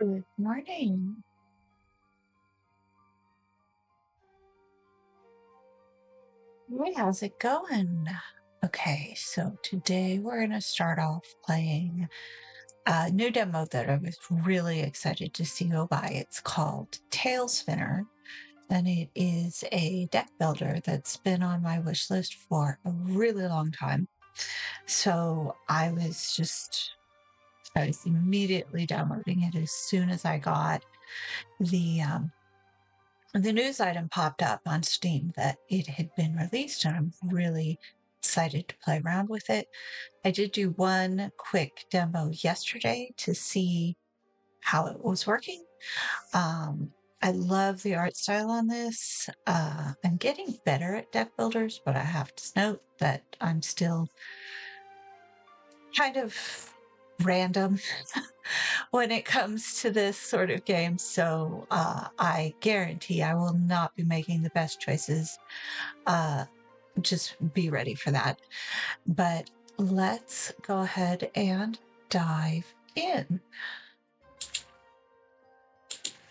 Good morning. Hey, how's it going? Okay, so today we're going to start off playing a new demo that I was really excited to see go by. It's called Talespinner, and it is a deck builder that's been on my wish list for a really long time. So I was immediately downloading it as soon as I got the news item popped up on Steam that it had been released, and I'm really excited to play around with it. I did do one quick demo yesterday to see how it was working. Um, I love the art style on this. I'm getting better at deck builders, but I have to note that I'm still kind of random when it comes to this sort of game. So I guarantee I will not be making the best choices. Just be ready for that. But let's go ahead and dive in.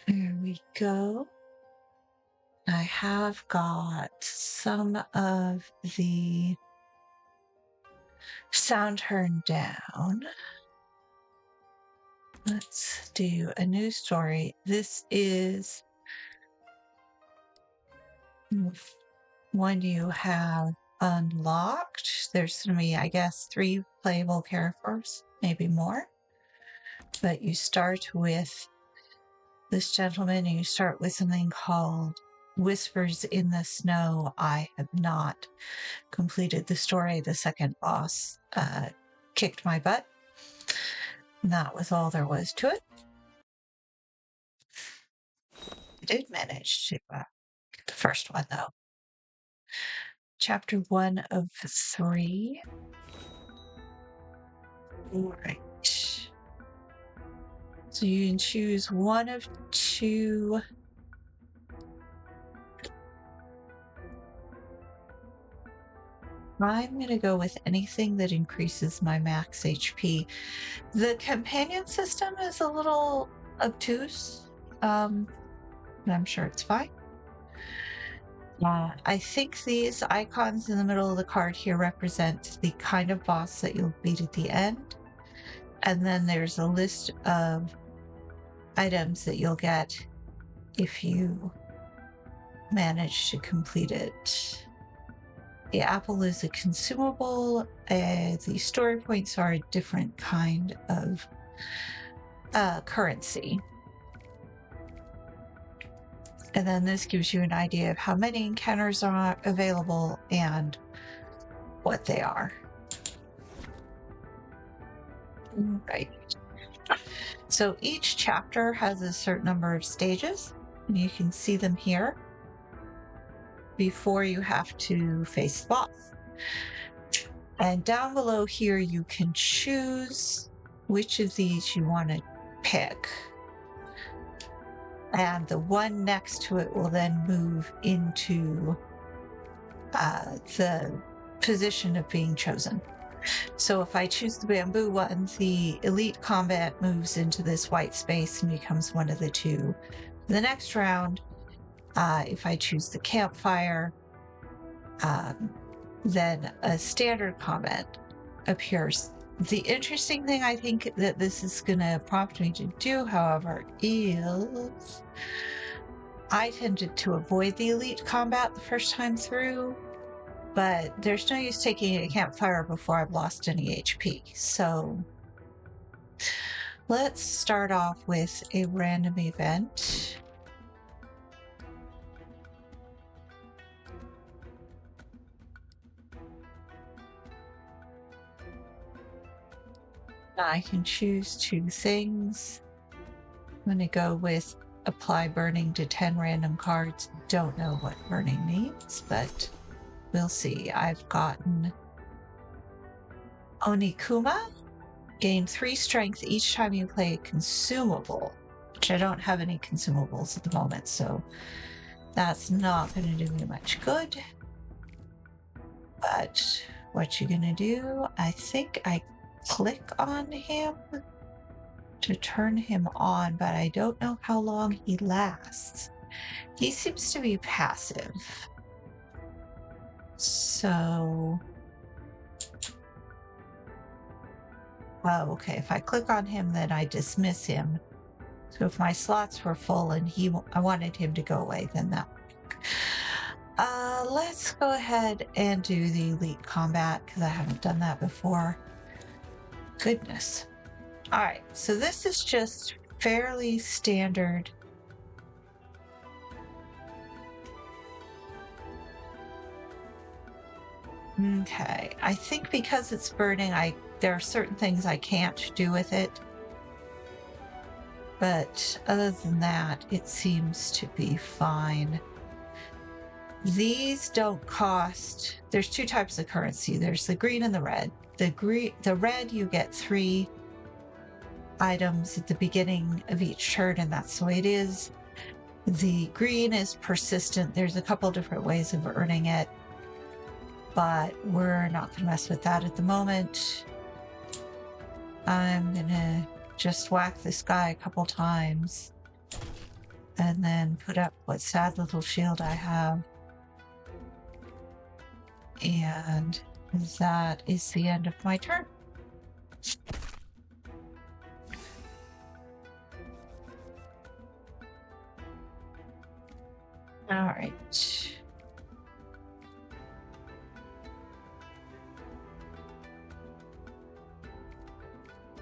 There we go. I have got some of the sound turned down. Let's do a new story. This is one you have unlocked. There's going to be, I guess, 3 playable characters, maybe more. But you start with this gentleman and you start with something called Whispers in the Snow. I have not completed the story. The second boss kicked my butt. And that was all there was to it. I did manage to get the first one, though. Chapter 1 of 3. All right. So you can choose one of 2. I'm going to go with anything that increases my max HP. The companion system is a little obtuse, but I'm sure it's fine. I think these icons in the middle of the card here represent the kind of boss that you'll beat at the end. And then there's a list of items that you'll get if you manage to complete it. The apple is a consumable. The story points are a different kind of currency. And then this gives you an idea of how many encounters are available and what they are. Right. So each chapter has a certain number of stages, and you can see them here before you have to face the boss. And down below here, you can choose which of these you want to pick. And the one next to it will then move into the position of being chosen. So if I choose the bamboo one, the elite combat moves into this white space and becomes one of the 2. The next round, if I choose the campfire, then a standard combat appears. The interesting thing I think that this is going to prompt me to do, however, is I tended to avoid the elite combat the first time through, but there's no use taking a campfire before I've lost any HP. So let's start off with a random event. I can choose 2 things. I'm going to go with apply burning to 10 random cards. Don't know what burning means, but we'll see. I've gotten Onikuma. Gain 3 strength each time you play a consumable, which I don't have any consumables at the moment, so that's not going to do me much good. But what you're going to do, I think I click on him to turn him on, but I don't know how long he lasts. He seems to be passive. So, oh, okay, if I click on him, then I dismiss him. So if my slots were full and I wanted him to go away, then that would work. Let's go ahead and do the elite combat because I haven't done that before. Goodness. All right, so this is just fairly standard. Okay, I think because it's burning, there are certain things I can't do with it. But other than that, it seems to be fine. These don't cost. There's two types of currency. There's the green and the red. The red, you get 3 items at the beginning of each turn, and that's the way it is. The green is persistent. There's a couple different ways of earning it, but we're not going to mess with that at the moment. I'm going to just whack this guy a couple times and then put up what sad little shield I have. And that is the end of my turn. All right.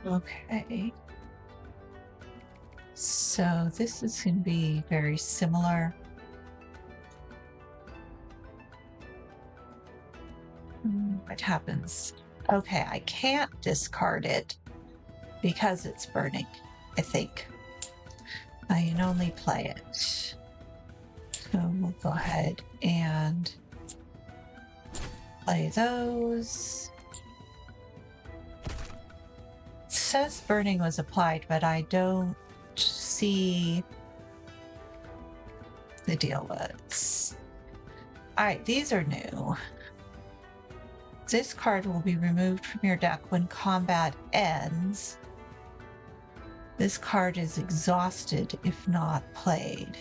Okay. So this is going to be very similar. What happens? Okay, I can't discard it because it's burning, I think. I can only play it. So we'll go ahead and play those. It says burning was applied, but I don't see the deal was. All right, these are new. This card will be removed from your deck when combat ends. This card is exhausted if not played.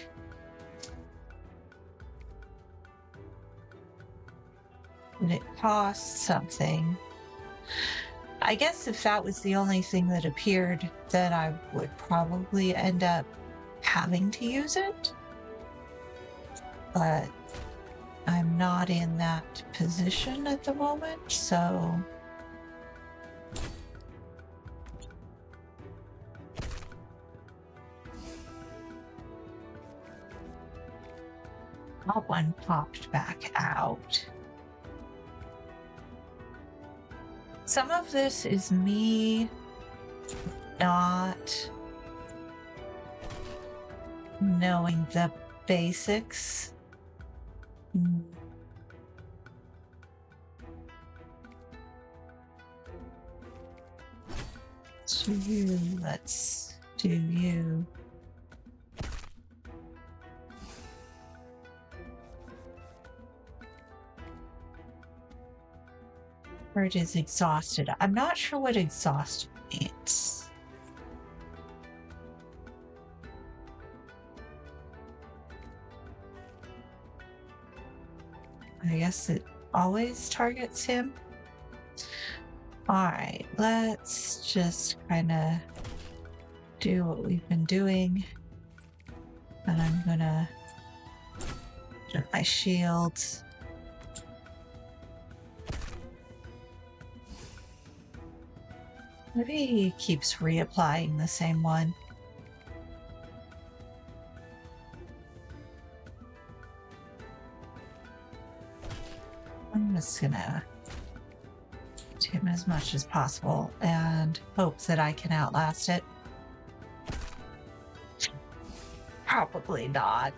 And it costs something. I guess if that was the only thing that appeared, then I would probably end up having to use it. But I'm not in that position at the moment, so that one popped back out. Some of this is me not knowing the basics. So let's do you. Or it is exhausted. I'm not sure what exhausted means. I guess it always targets him. Alright, let's just kind of do what we've been doing. And I'm gonna get my shields. Maybe he keeps reapplying the same one. I'm just gonna hit him as much as possible and hope that I can outlast it. Probably not.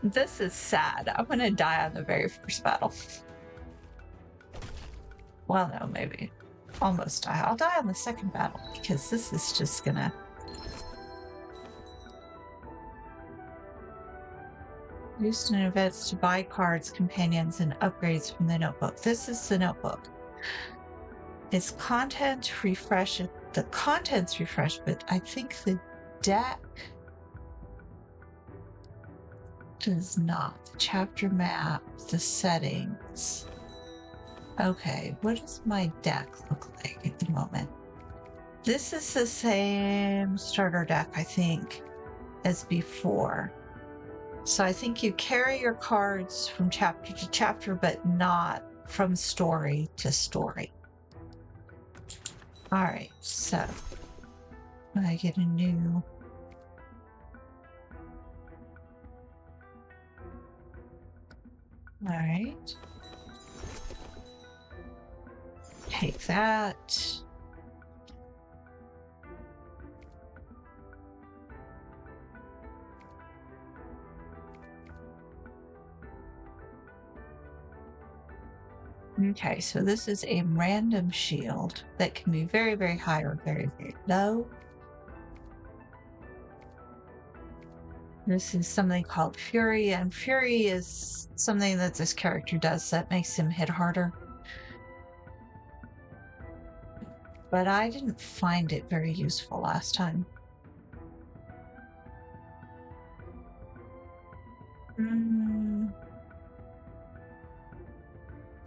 This is sad. I'm gonna die on the very first battle. Well, no, maybe. Almost die. I'll die on the second battle because this is just gonna... Used in events to buy cards, companions, and upgrades from the notebook. This is the notebook. Its content refresh the contents refresh, but I think the deck does not. The chapter map, the settings. Okay, what does my deck look like at the moment? This is the same starter deck, I think, as before. So I think you carry your cards from chapter to chapter, but not from story to story. All right, so I get a new. All right. Take that. Okay, so this is a random shield that can be very, very high or very, very low. This is something called Fury, and Fury is something that this character does that makes him hit harder. But I didn't find it very useful last time.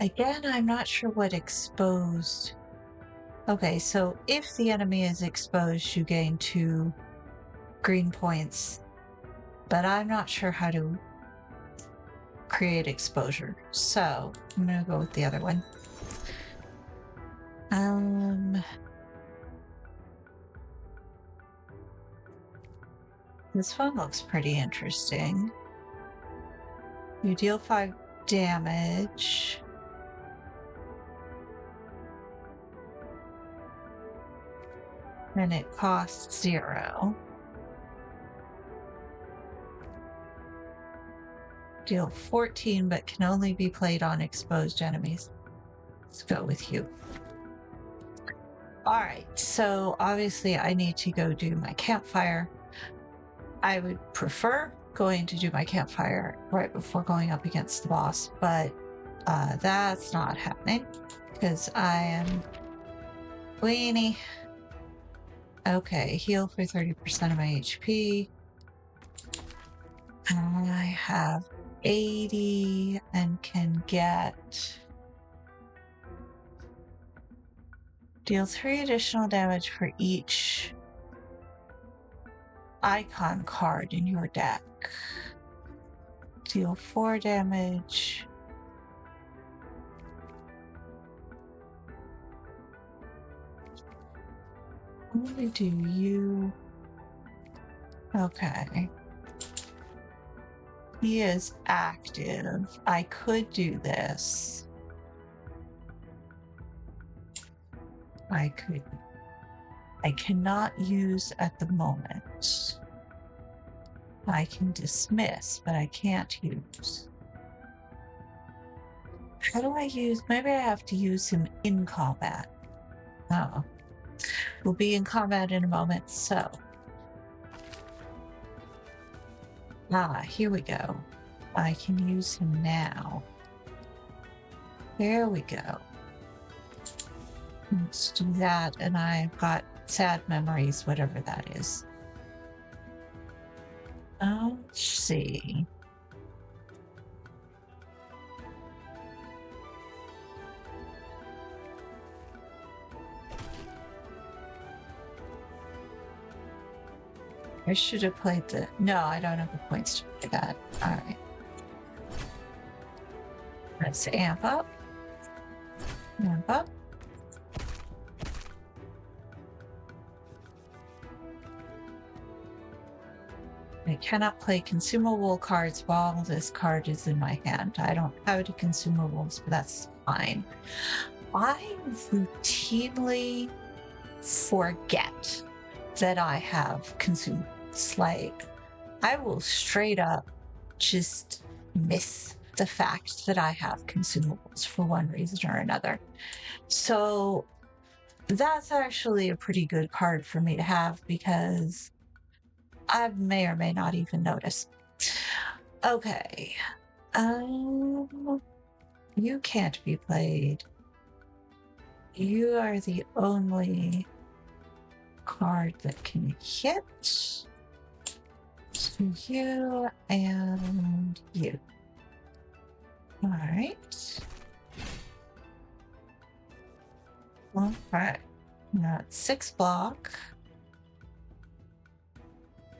Again, I'm not sure what exposed. Okay, so if the enemy is exposed, you gain 2 green points, but I'm not sure how to create exposure. So I'm gonna go with the other one. This one looks pretty interesting. You deal 5 damage. And it costs 0. Deal 14, but can only be played on exposed enemies. Let's go with you. All right, so obviously I need to go do my campfire. I would prefer going to do my campfire right before going up against the boss, but that's not happening because I am weenie. Okay, heal for 30% of my HP. I have 80 and can get deal 3 additional damage for each icon card in your deck. Deal 4 damage. Only do you. Okay. He is active. I could do this. I cannot use at the moment. I can dismiss, but I can't use. How do I use? Maybe I have to use him in combat. Oh. We'll be in combat in a moment, so. Here we go. I can use him now. There we go. Let's do that, and I've got sad memories, whatever that is. Let's see. I should have played the. No, I don't have the points to play that. All right. Let's amp up. Amp up. I cannot play consumable cards while this card is in my hand. I don't have any consumables, but that's fine. I routinely forget that I have consumables. Like, I will straight up just miss the fact that I have consumables for one reason or another. So that's actually a pretty good card for me to have because I may or may not even notice. Okay. You can't be played. You are the only card that can hit. So you and you. All right. Okay. Now it's 6 block.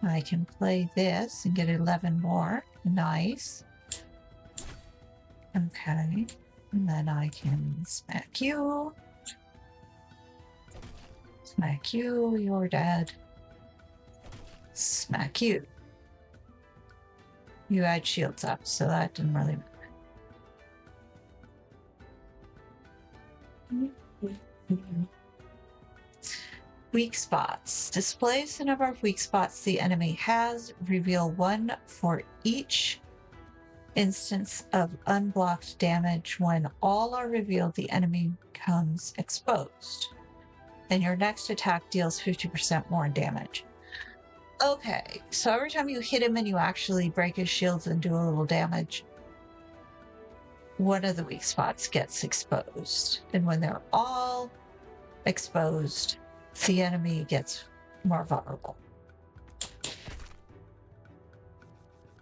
I can play this and get 11 more. Nice. Okay. And then I can smack you. Smack you, you're dead. Smack you. You had shields up, so that didn't really matter. Weak spots. Displays the number of weak spots the enemy has. Reveal 1 for each instance of unblocked damage. When all are revealed, the enemy becomes exposed. Then your next attack deals 50% more damage. Okay, so every time you hit him and you actually break his shields and do a little damage, one of the weak spots gets exposed. And when they're all exposed, the enemy gets more vulnerable.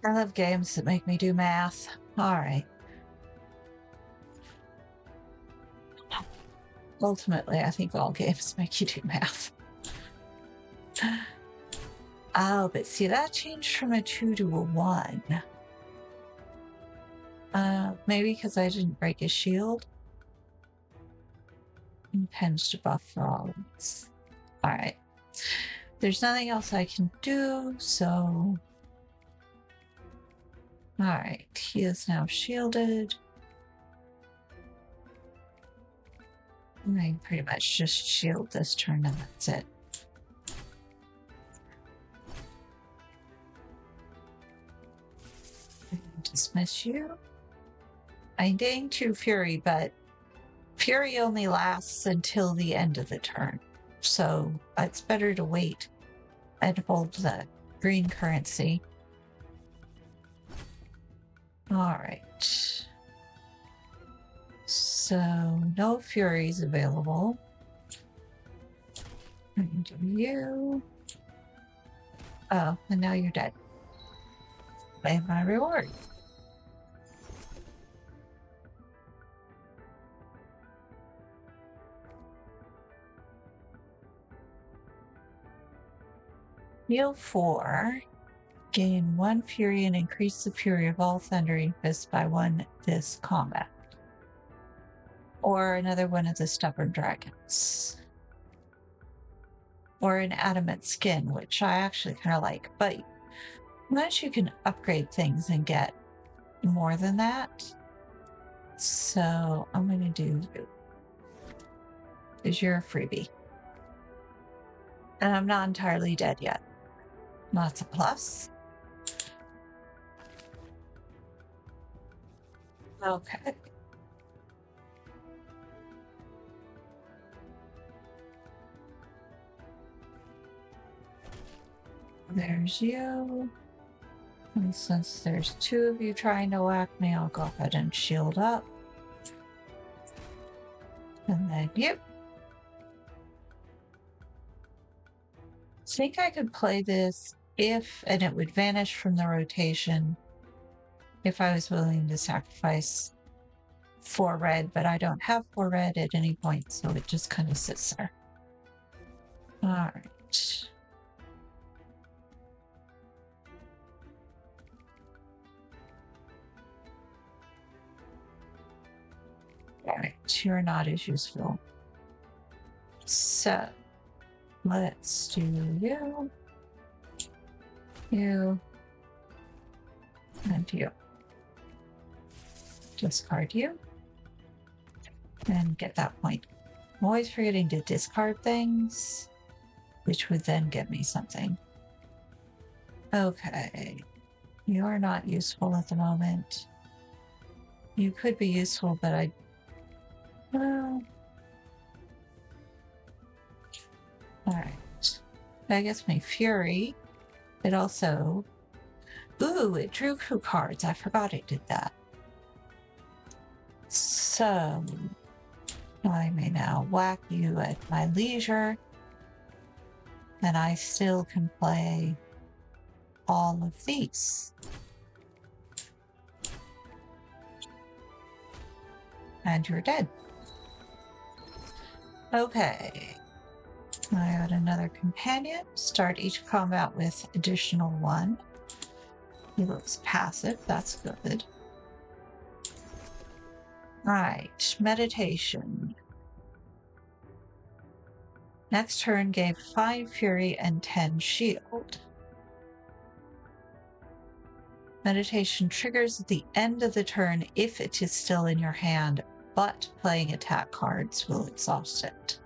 I love games that make me do math. All right. Ultimately, I think all games make you do math. Oh, but see, that changed from a 2 to a 1. Maybe because I didn't break his shield. He tends to buff for all of this. All right. There's nothing else I can do, so... All right, he is now shielded. I can pretty much just shield this turn and that's it. Dismiss you. I dang 2 Fury, but Fury only lasts until the end of the turn. So it's better to wait and hold the green currency. Alright. So no Furies available. I can do you. Oh, and now you're dead. Claim my reward. Heal 4. Gain 1 Fury and increase the Fury of all Thundering Fists by 1 this combat. Or another one of the Stubborn Dragons. Or an Adamant Skin, which I actually kind of like. But once you can upgrade things and get more than that. So I'm going to do you. Because you're a freebie. And I'm not entirely dead yet. That's a plus. Okay. There's you. And since there's 2 of you trying to whack me, I'll go ahead and shield up. And then you. I think I could play this if, and it would vanish from the rotation if I was willing to sacrifice 4 red, but I don't have 4 red at any point, so it just kind of sits there. Alright. Alright, you're not as useful. So, let's do you, you, and you. Discard you, and get that point. I'm always forgetting to discard things, which would then get me something. Okay, you are not useful at the moment. You could be useful, but well... Alright. That gets me Fury. It also... Ooh, it drew 2 cards. I forgot it did that. So... I may now whack you at my leisure. then I still can play all of these. And you're dead. Okay. I got another companion. Start each combat with additional 1. He looks passive. That's good. Right. Meditation. Next turn gave 5 fury and 10 shield. Meditation triggers at the end of the turn if it is still in your hand, but playing attack cards will exhaust it.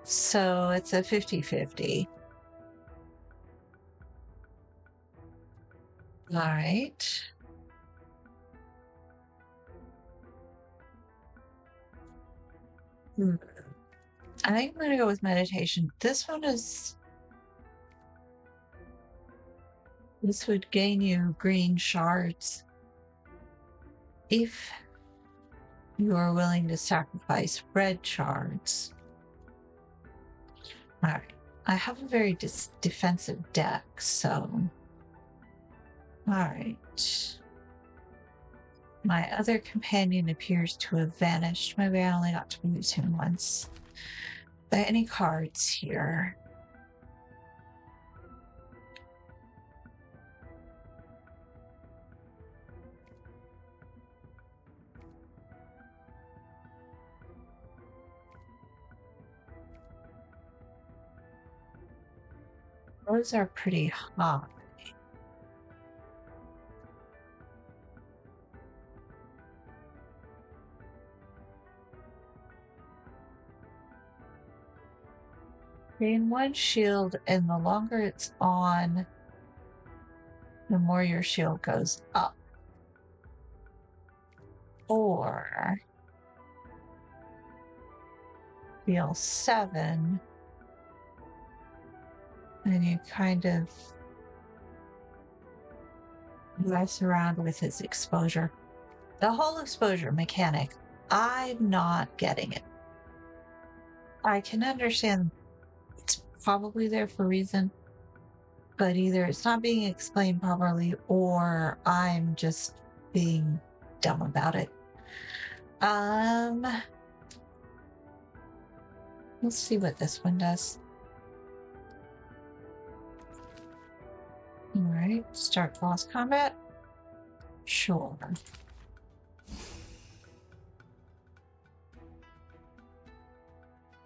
So it's a 50-50. All right. I think I'm going to go with meditation. This would gain you green shards if you are willing to sacrifice red shards. All right. I have a very defensive deck, so. All right. My other companion appears to have vanished. Maybe I only got to use him once. Are there any cards here? Those are pretty high. Gain 1 shield, and the longer it's on, the more your shield goes up. Or deal 7, and you kind of mess around with his exposure. The whole exposure mechanic, I'm not getting it. I can understand it's probably there for a reason, but either it's not being explained properly or I'm just being dumb about it. Let's see what this one does. All right, start boss combat. Sure.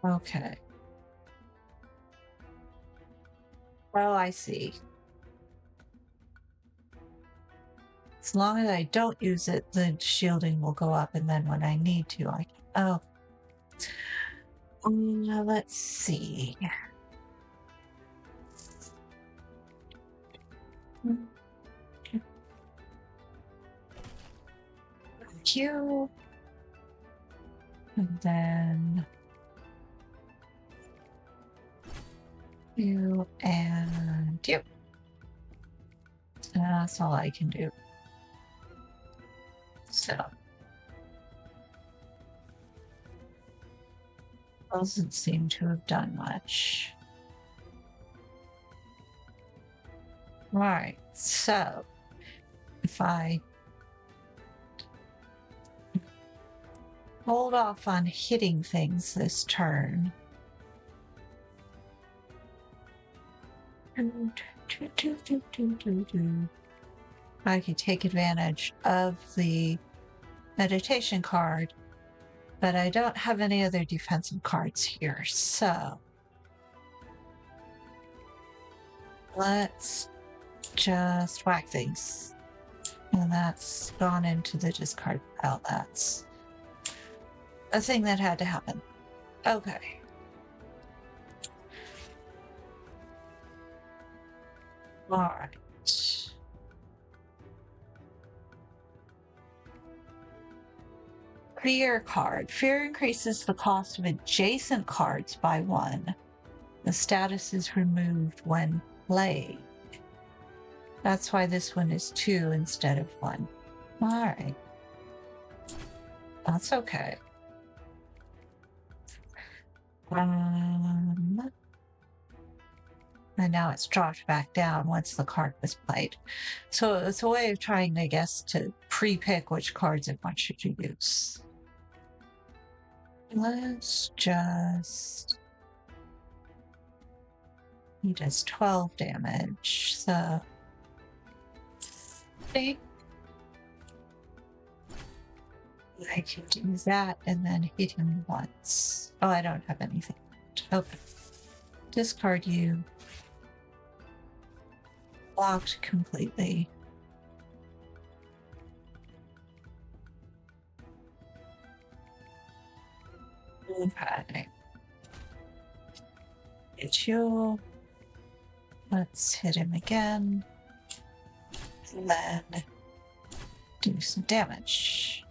Okay. Oh, I see. As long as I don't use it, the shielding will go up, and then when I need to, I can. Oh. Let's see. You. And then you and you. That's all I can do. So. Doesn't seem to have done much. Right, so if I hold off on hitting things this turn, I can take advantage of the meditation card, but I don't have any other defensive cards here, so let's just whack things. And that's gone into the discard pile. That's a thing that had to happen. Okay. All right. Fear card. Fear increases the cost of adjacent cards by 1. The status is removed when played. That's why this one is 2 instead of 1. All right. That's okay. And now it's dropped back down once the card was played. So it's a way of trying, I guess, to pre-pick which cards it wants you to use. Let's just... He does 12 damage, so... I can do that and then hit him once. Oh, I don't have anything. Okay. Discard you. Blocked completely. Okay. Hit you. Let's hit him again. And then do some damage.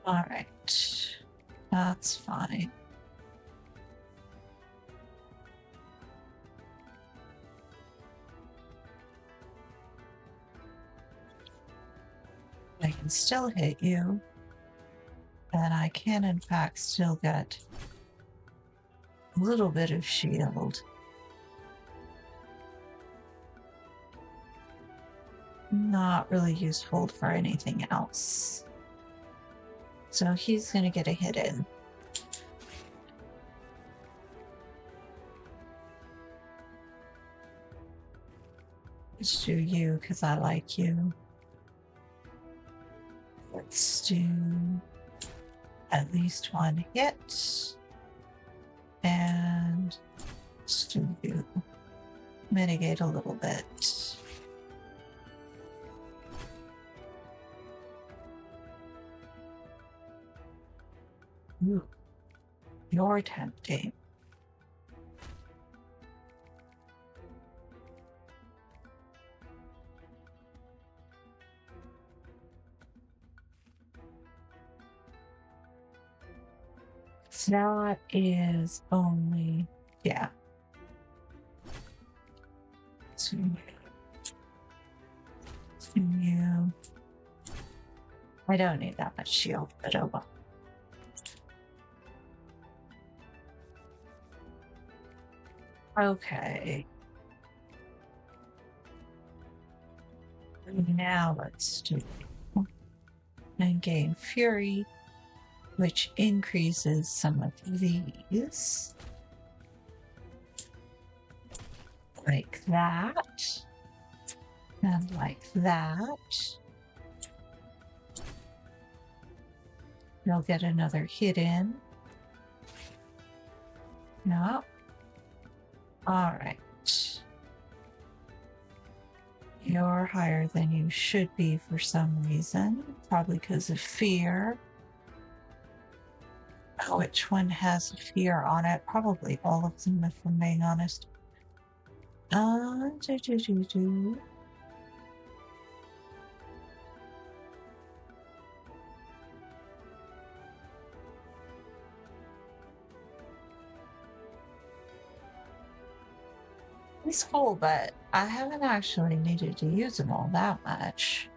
Alright. That's fine. I can still hit you. And I can, in fact, still get a little bit of shield. Not really useful for anything else. So he's going to get a hit in. Let's do you, because I like you. Let's do at least one hit. And let's do you. Mitigate a little bit. Ooh, you're tempting. That is only, yeah. So you. I don't need that much shield, but oh well. Okay. Now let's do and gain fury, which increases some of these. Like that. And like that. You'll get another hit in. No. Alright. You're higher than you should be for some reason. Probably because of fear. Oh, which one has fear on it? Probably all of them, if I'm being honest. It's cool, but I haven't actually needed to use them all that much.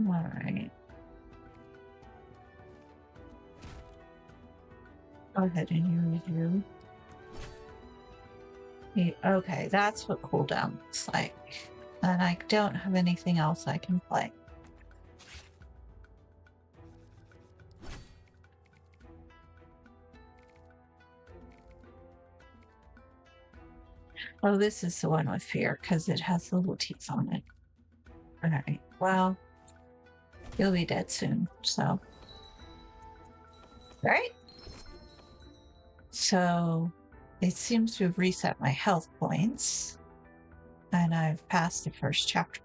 Alright. Go ahead and use you. Okay, that's what cooldown looks like. And I don't have anything else I can play. Oh, this is the one with fear because it has little teeth on it. Alright, well, you'll be dead soon, so. Alright. So, it seems to have reset my health points. And I've passed the first chapter.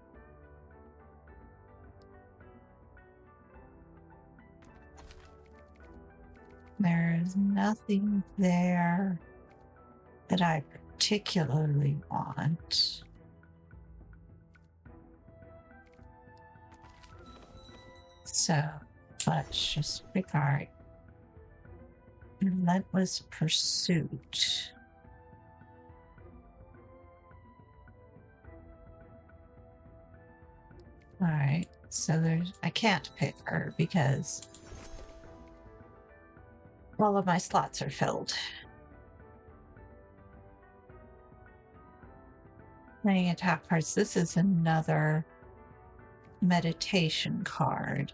There's nothing there that I particularly want. So let's just pick our relentless pursuit. All right. So I can't pick her because all of my slots are filled. Playing attack cards. This is another meditation card.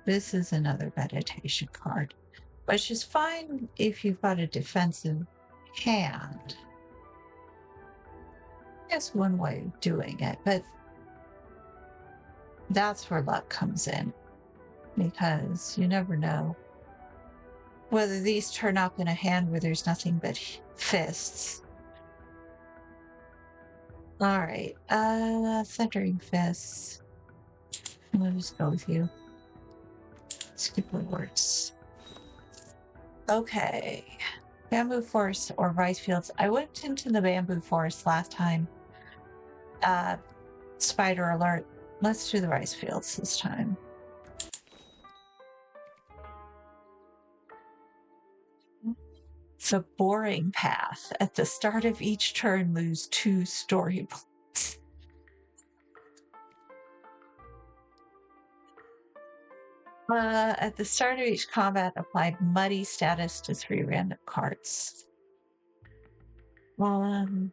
This is another meditation card, which is fine if you've got a defensive hand. That's one way of doing it, but that's where luck comes in, because you never know whether these turn up in a hand where there's nothing but fists. All right, centering fists. I'm gonna just go with you. Skip rewards. Okay. Bamboo forest or rice fields. I went into the bamboo forest last time. Spider alert. Let's do the rice fields this time. It's a boring path. At the start of each turn, lose 2 story points. At the start of each combat, apply muddy status to 3 random cards. I'm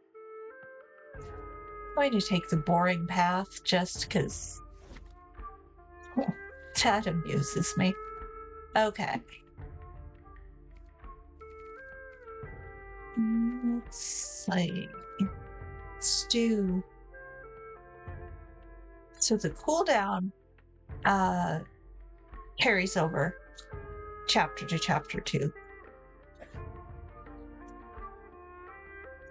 going to take the boring path just because that amuses me. Okay. Let's see. Let's do. So the cooldown carries over chapter to chapter 2.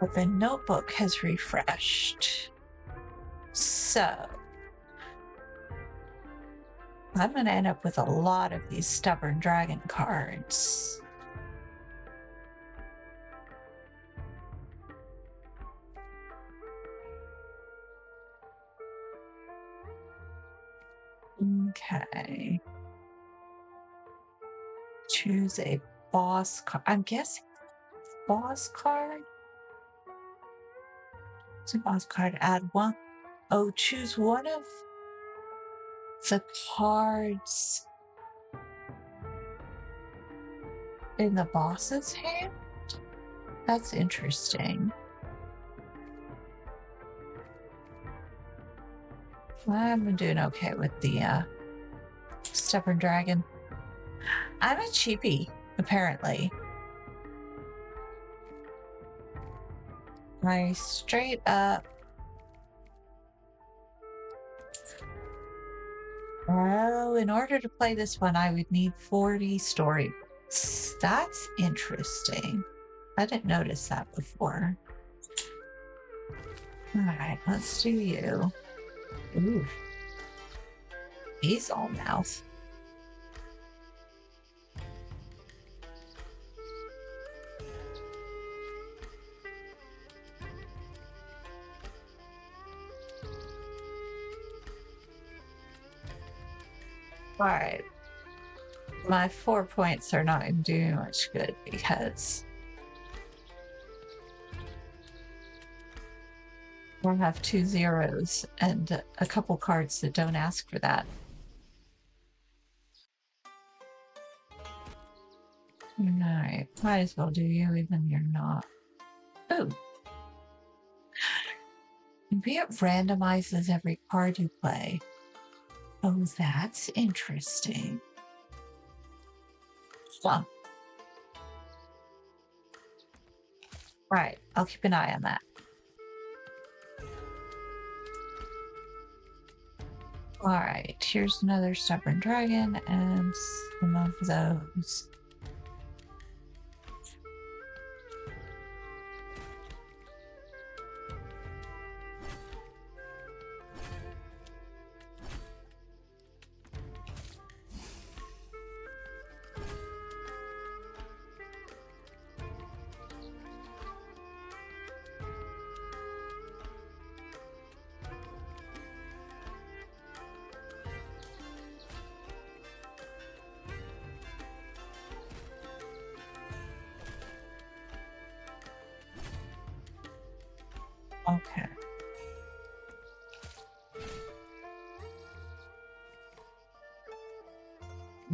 But the notebook has refreshed. So I'm going to end up with a lot of these stubborn dragon cards. Okay. Choose a boss card. I'm guessing boss card. It's a boss card. Add 1. Oh, choose one of the cards in the boss's hand? That's interesting. I'm doing okay with the stubborn dragon. I'm a cheapie, apparently. I straight up. Oh, in order to play this one, I would need 40 story. That's interesting. I didn't notice that before. All right, let's do you. Ooh. He's all mouth. All right. My 4 points are not doing much good because I have 2 zeros and a couple cards that don't ask for that. All right, might as well do you even you're not. Ooh. Maybe it randomizes every card you play. Oh, that's interesting. Fun. Right, I'll keep an eye on that. All right, here's another stubborn dragon and some of those.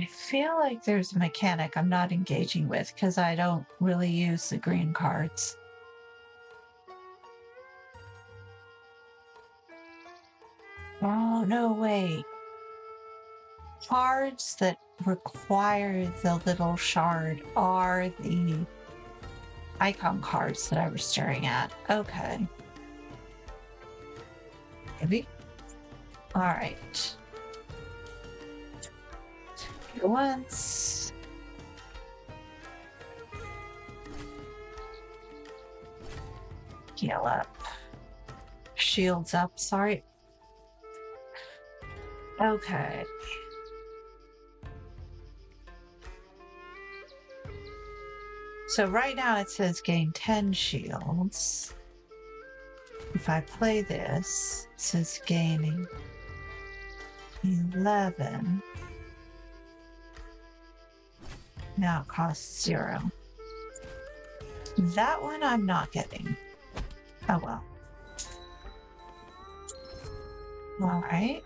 I feel like there's a mechanic I'm not engaging with because I don't really use the green cards. Oh, no, wait. Cards that require the little shard are the icon cards that I was staring at. Okay. Maybe. All right. Once. Heal up. Shields up, sorry. Okay. So right now it says gain 10 shields. If I play this, it says gaining 11. Now it costs 0. That one I'm not getting. Oh well. All right.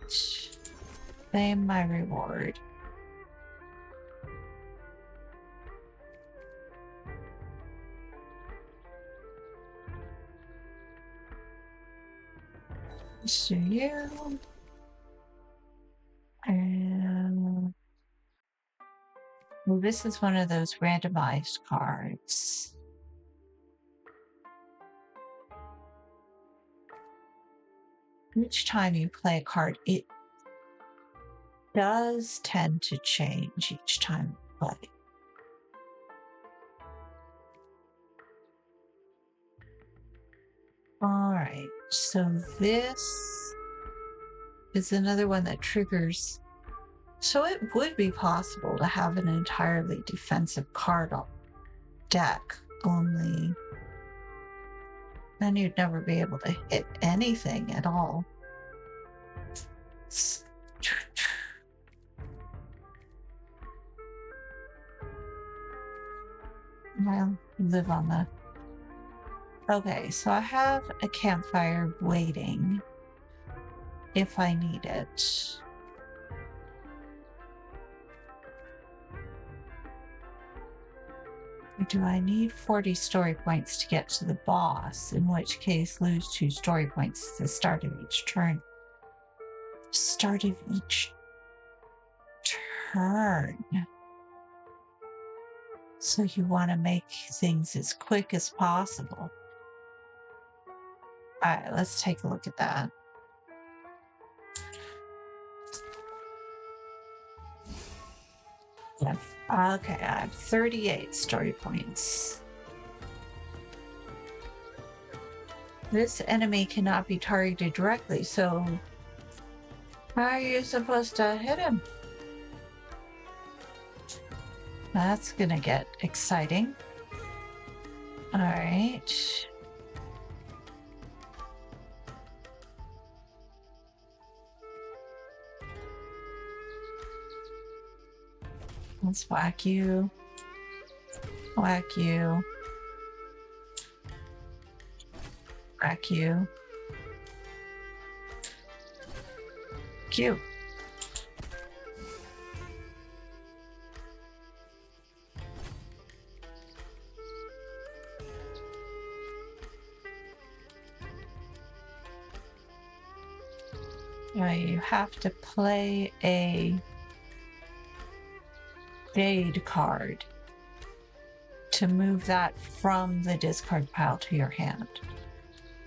Claim my reward. So you. And well, this is one of those randomized cards. Each time you play a card, it does tend to change each time you play. All right, so this is another one that triggers. So it would be possible to have an entirely defensive card deck, only then you'd never be able to hit anything at all. Well, live on that. Okay, so I have a campfire waiting if I need it. Do I need 40 story points to get to the boss? In which case, lose 2 story points at the start of each turn. Start of each turn. So you want to make things as quick as possible. All right, let's take a look at that. Yeah. Okay, I have 38 story points. This enemy cannot be targeted directly, so how are you supposed to hit him? That's gonna get exciting. All right. Let's whack you. Whack you. Whack you. Cute. Now you have to play a Jade card to move that from the discard pile to your hand.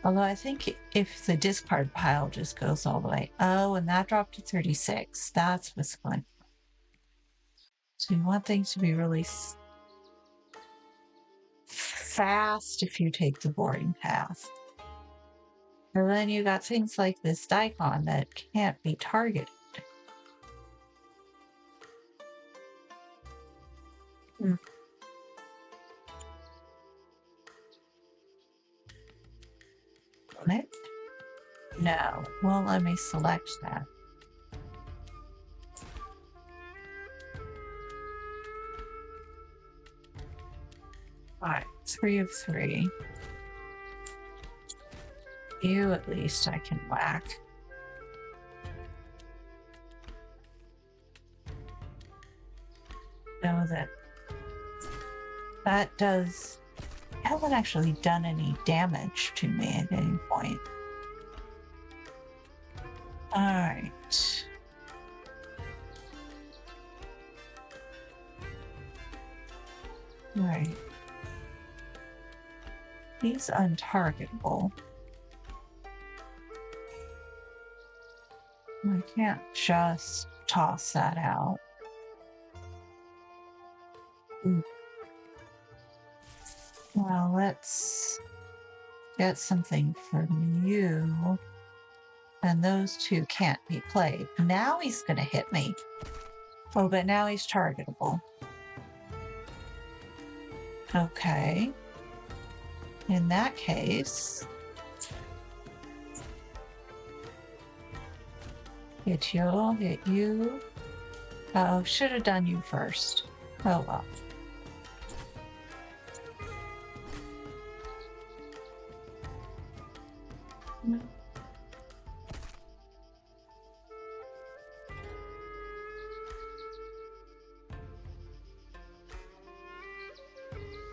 Although I think if the discard pile just goes all the way. Oh, and that dropped to 36. That's what's going on. So you want things to be really fast if you take the boring path. And then you got things like this daikon that can't be targeted. It? No, won't let me select that. All right, 3 of 3. You at least I can whack. know that that does hasn't actually done any damage to me at any point. All right. Right. He's untargetable. I can't just toss that out. Well, let's get something from you. And those two can't be played. Now he's going to hit me. Oh, but now he's targetable. Okay. In that case, hit you. Oh, should have done you first. Oh well.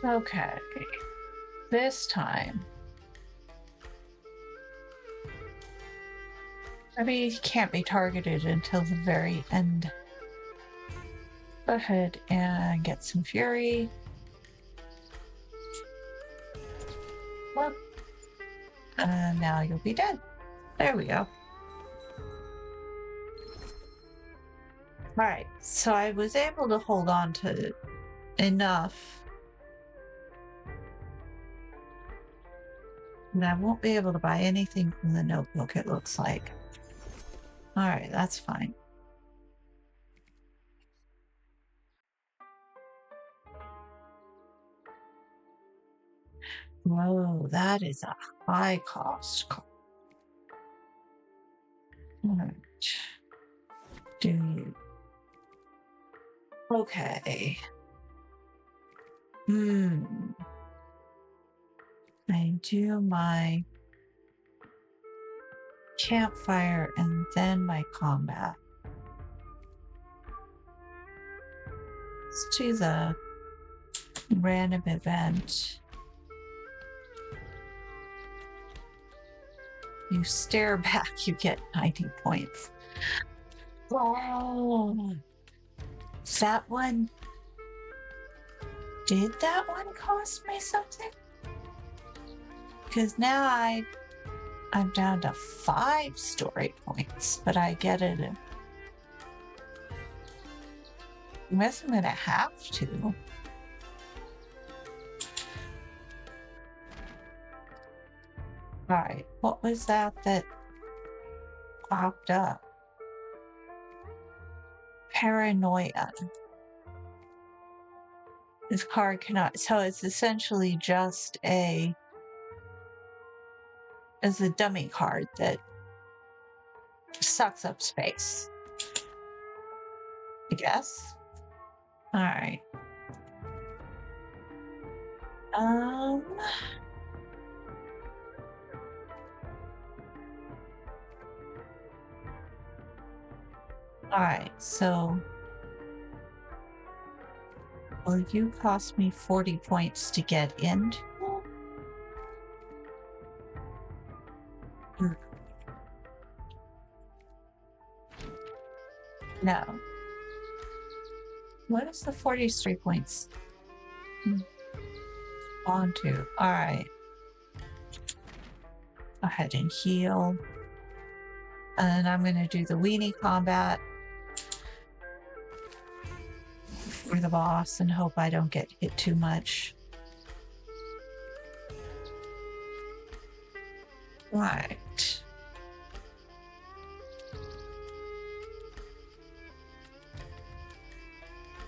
Okay. This time. Maybe he can't be targeted until the very end. Go ahead and get some fury. Well, and now you'll be dead. There we go. Alright, so I was able to hold on to enough. And I won't be able to buy anything from the notebook, it looks like. Alright, that's fine. Whoa, that is a high cost. Alright. Do you? Okay. I do my campfire and then my combat. Let's do the random event. You stare back, you get 90 points. Oh, that one. Did that one cost me something? Because now I'm down to 5 story points, but I get it. I guess I'm gonna have to. Alright, what was that popped up? Paranoia. This card cannot, so it's essentially just a dummy card that sucks up space. I guess. Alright. Alright, so will you cost me 40 points to get into? No. What is the 43 points onto? Alright. Go ahead and heal. And I'm going to do the weenie combat for the boss and hope I don't get hit too much. Right.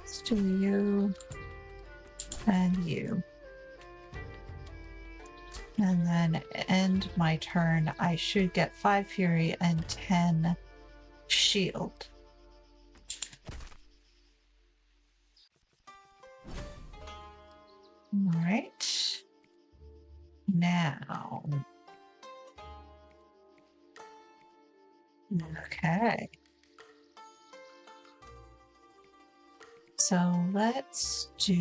Let's do you and you. And then end my turn. I should get 5 fury and 10 shield. All right. Now. Okay. So let's do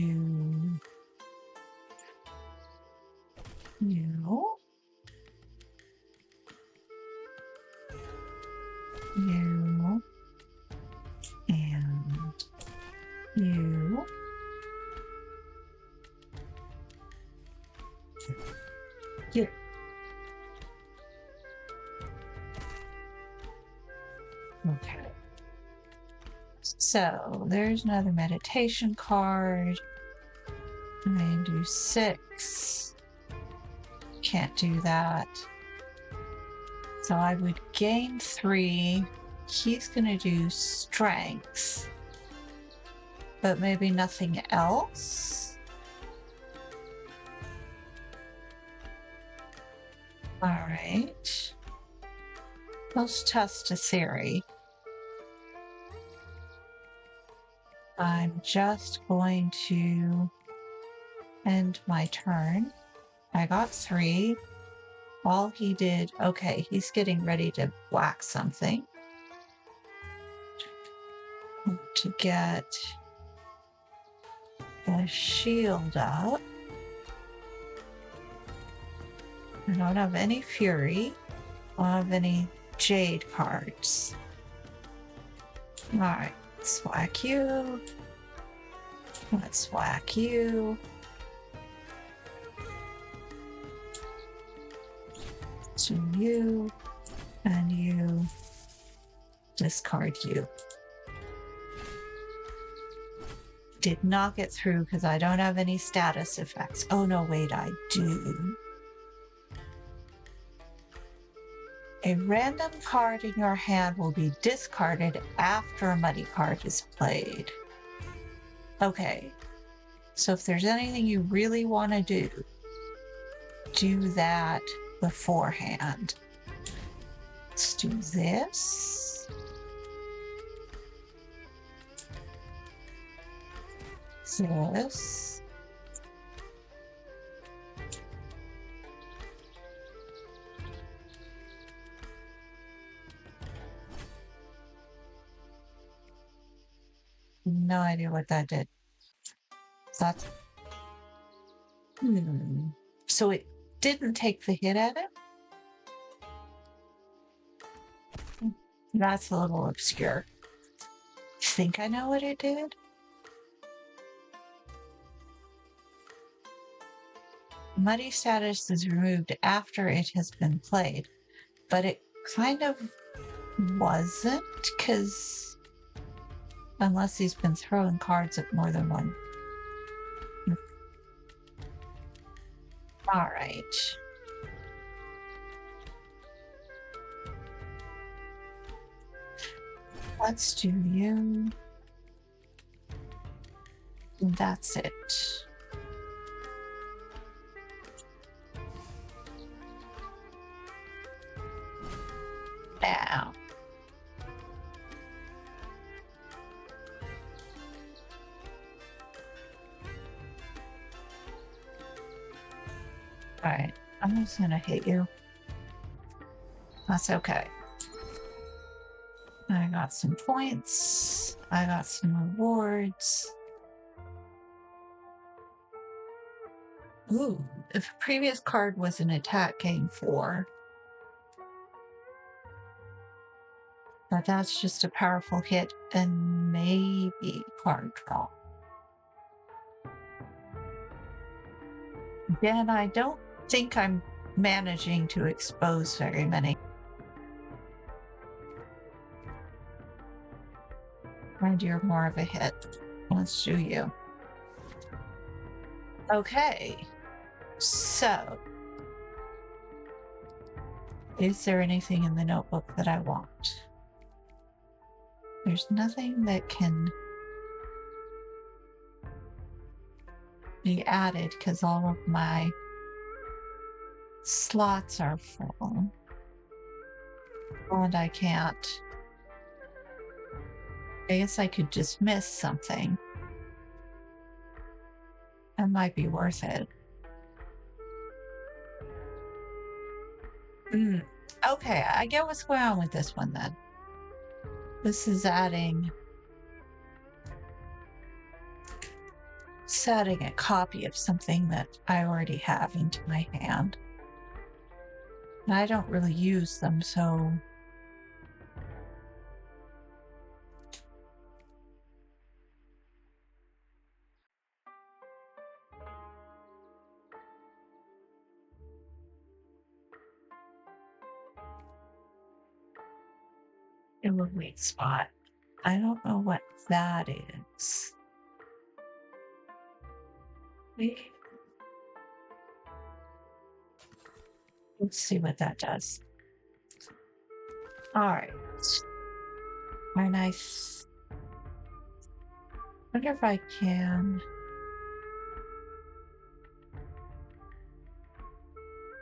you, you, and you. You. Okay. So there's another meditation card. I'm going to do 6. Can't do that. So I would gain 3. He's going to do strength, but maybe nothing else. All right. Let's test a theory. I'm just going to end my turn. I got 3. All he did, okay, he's getting ready to whack something. To get the shield up. I don't have any fury. I don't have any jade cards. Alright, let's whack you. Let's whack you. To you. And you. Discard you. Did not get through because I don't have any status effects. Oh no, wait, I do. A random card in your hand will be discarded after a muddy card is played. Okay, so if there's anything you really want to do that beforehand. Let's do this. This. No idea what that did. That's So it didn't take the hit at it? That's a little obscure. Think I know what it did? Muddy status is removed after it has been played, but it kind of wasn't, because unless he's been throwing cards at more than one. All right. Let's do you. That's it. Now. All right, I'm just gonna hit you. That's okay. I got some points. I got some rewards. Ooh, if a previous card was an attack, gain 4. But that's just a powerful hit and maybe card draw. Again, I don't think I'm managing to expose very many. And you're more of a hit. Let's do you. Okay. So, is there anything in the notebook that I want? There's nothing that can be added because all of my slots are full. And I can't. I guess I could dismiss something. That might be worth it. Okay, I get what's going on with this one then. This is adding just adding a copy of something that I already have into my hand. And I don't really use them, so in a weak spot. I don't know what that is. Let's see what that does. All right. Very nice. Wonder if I can.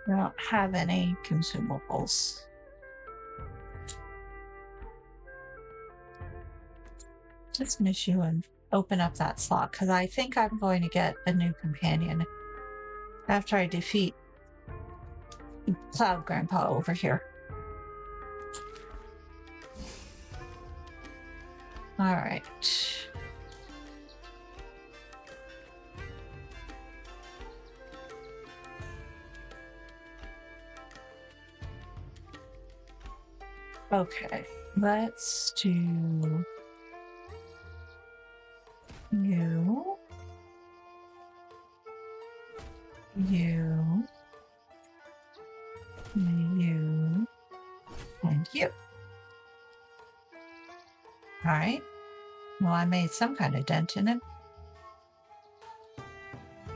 I don't have any consumables. Just miss you and open up that slot because I think I'm going to get a new companion after I defeat Cloud Grandpa over here. All right. Okay, let's do you, you, you, and you. All right. Well, I made some kind of dent in it.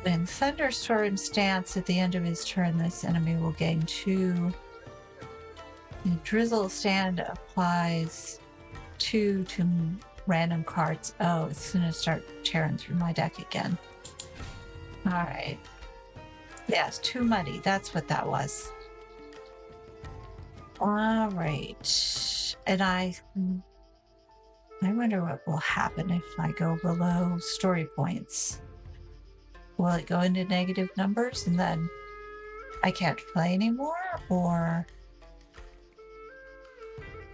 When Thunderstorm dance at the end of his turn, this enemy will gain 2. The Drizzle Stand applies 2 to random cards. Oh, it's gonna start tearing through my deck again. All right. Yes, too muddy. That's what that was. All right. And I wonder what will happen if I go below story points. Will it go into negative numbers and then I can't play anymore? Or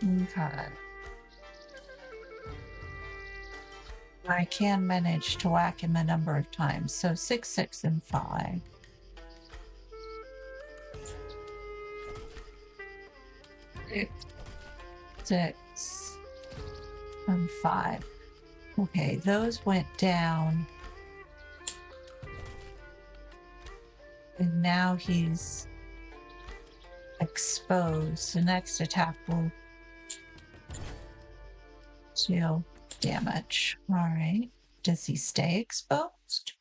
okay. I can manage to whack him a number of times. So 6, 6, and 5. 6, and 5. Okay, those went down. And now he's exposed. The next attack will deal damage. All right. Does he stay exposed?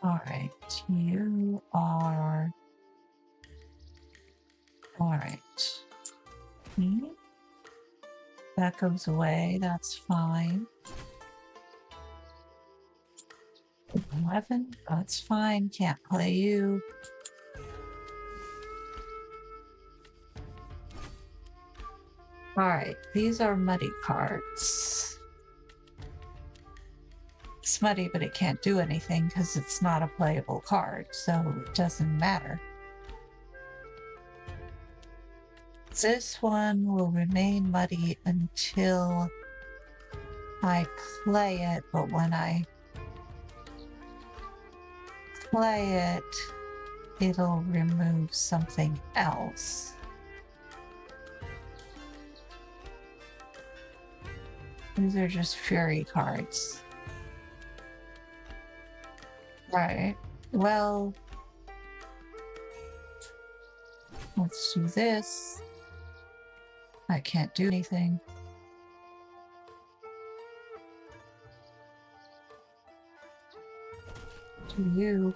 All right. You are. All right. That goes away. That's fine. 11. That's fine. Can't play you. All right. These are muddy cards. It's muddy, but it can't do anything because it's not a playable card, so it doesn't matter. This one will remain muddy until I play it, but when I play it, it'll remove something else. These are just fury cards. Right. Well, let's do this. I can't do anything. To you.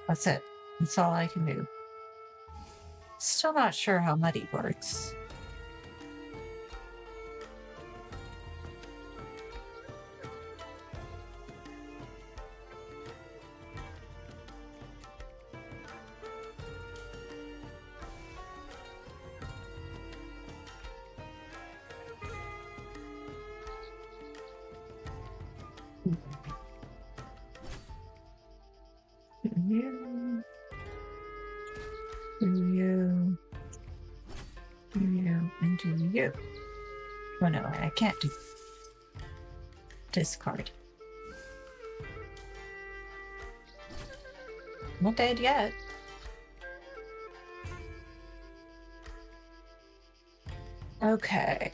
That's it. That's all I can do. Still not sure how muddy works. You. you. Oh no, I can't do discard. Not dead yet. Okay.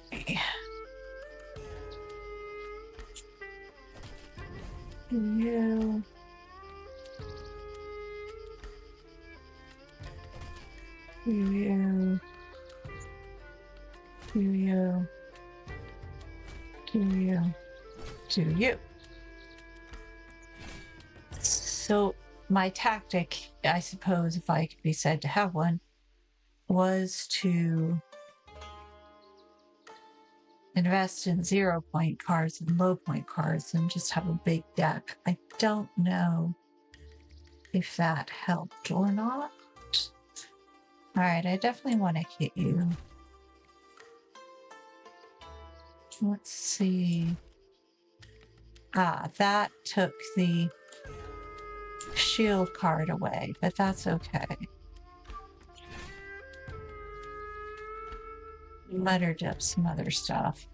You. You. You. You. To you. So my tactic, I suppose, if I could be said to have one, was to invest in 0-point cards and low-point cards and just have a big deck. I don't know if that helped or not. All right, I definitely want to hit you. Let's see. Ah, that took the shield card away, but that's okay. Muttered up some other stuff.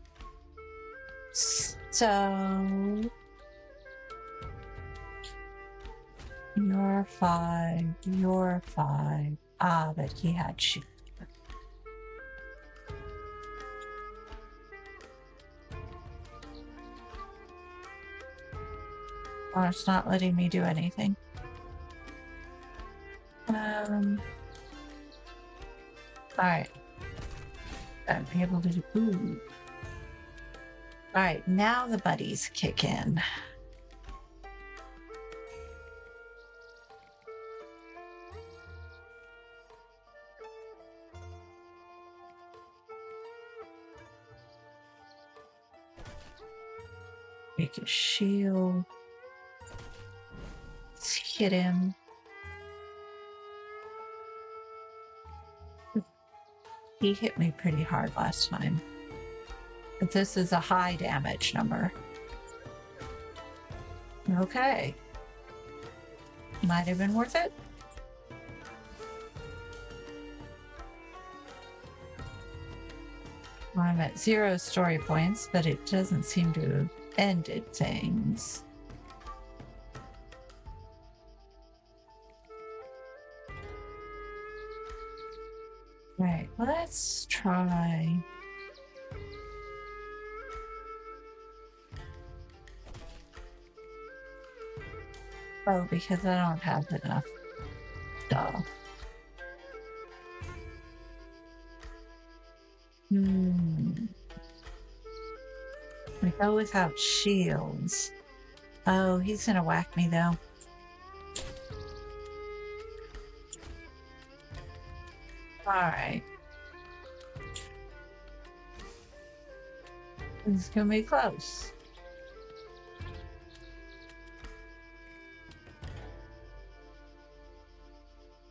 So you're 5, you're 5. Ah, but he had shield. Oh, it's not letting me do anything. All right. I'm able to do. Ooh. All right, now the buddies kick in. Make a shield. Let's hit him. He hit me pretty hard last time. But this is a high damage number. Okay. Might have been worth it. I'm at 0 story points, but it doesn't seem to have ended things. Right, let's try. Oh, because I don't have enough stuff. We go without shields. Oh, he's gonna whack me though. Alright. It's gonna be close.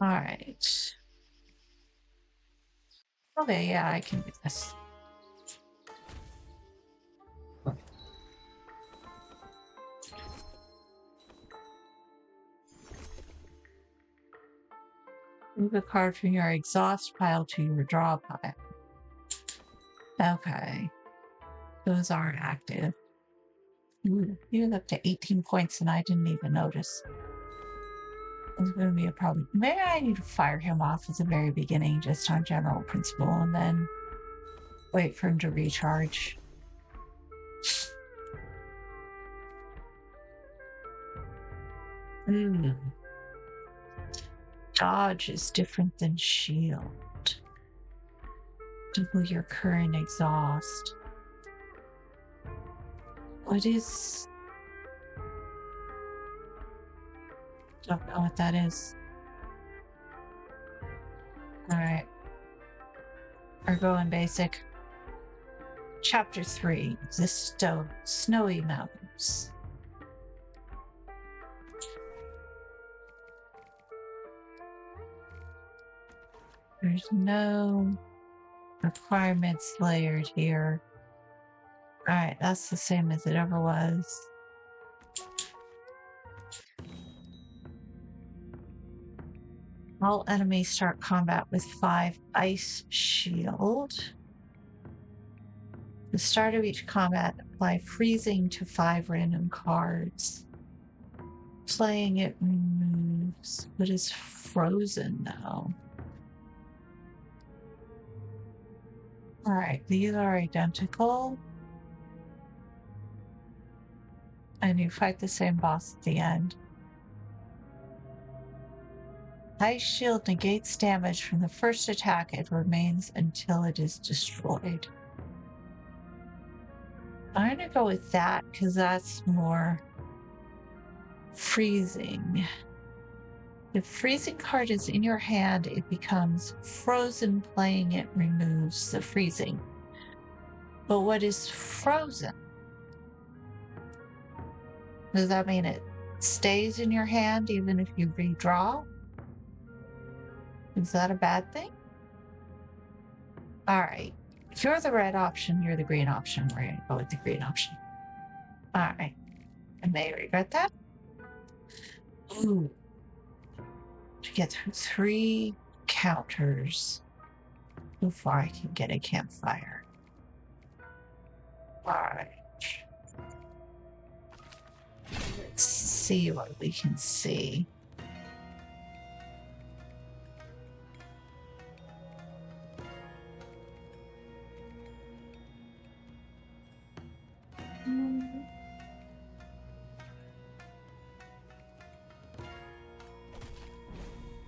Alright. Okay, yeah, I can do this. Move a card from your exhaust pile to your draw pile. Okay. Those aren't active. Ooh, you're up to 18 points and I didn't even notice. It's going to be a problem. Maybe I need to fire him off at the very beginning, just on general principle, and then wait for him to recharge. Dodge is different than shield. Double your current exhaust. What is... Don't know what that is. Alright. We're going basic. Chapter 3, the Snowy Mountains. There's no requirements layered here. Alright, that's the same as it ever was. All enemies start combat with 5 ice shield. The start of each combat, apply freezing to 5 random cards. Playing it removes what is frozen now. All right, these are identical. And you fight the same boss at the end. Ice Shield negates damage from the first attack. It remains until it is destroyed. I'm going to go with that because that's more freezing. If freezing card is in your hand, it becomes frozen. Playing it removes the freezing. But what is frozen? Does that mean it stays in your hand even if you redraw? Is that a bad thing? All right. If you're the red option, you're the green option. We're going to go with the green option. All right. I may regret that. Ooh. To get through 3 counters before I can get a campfire. All right. Let's see what we can see.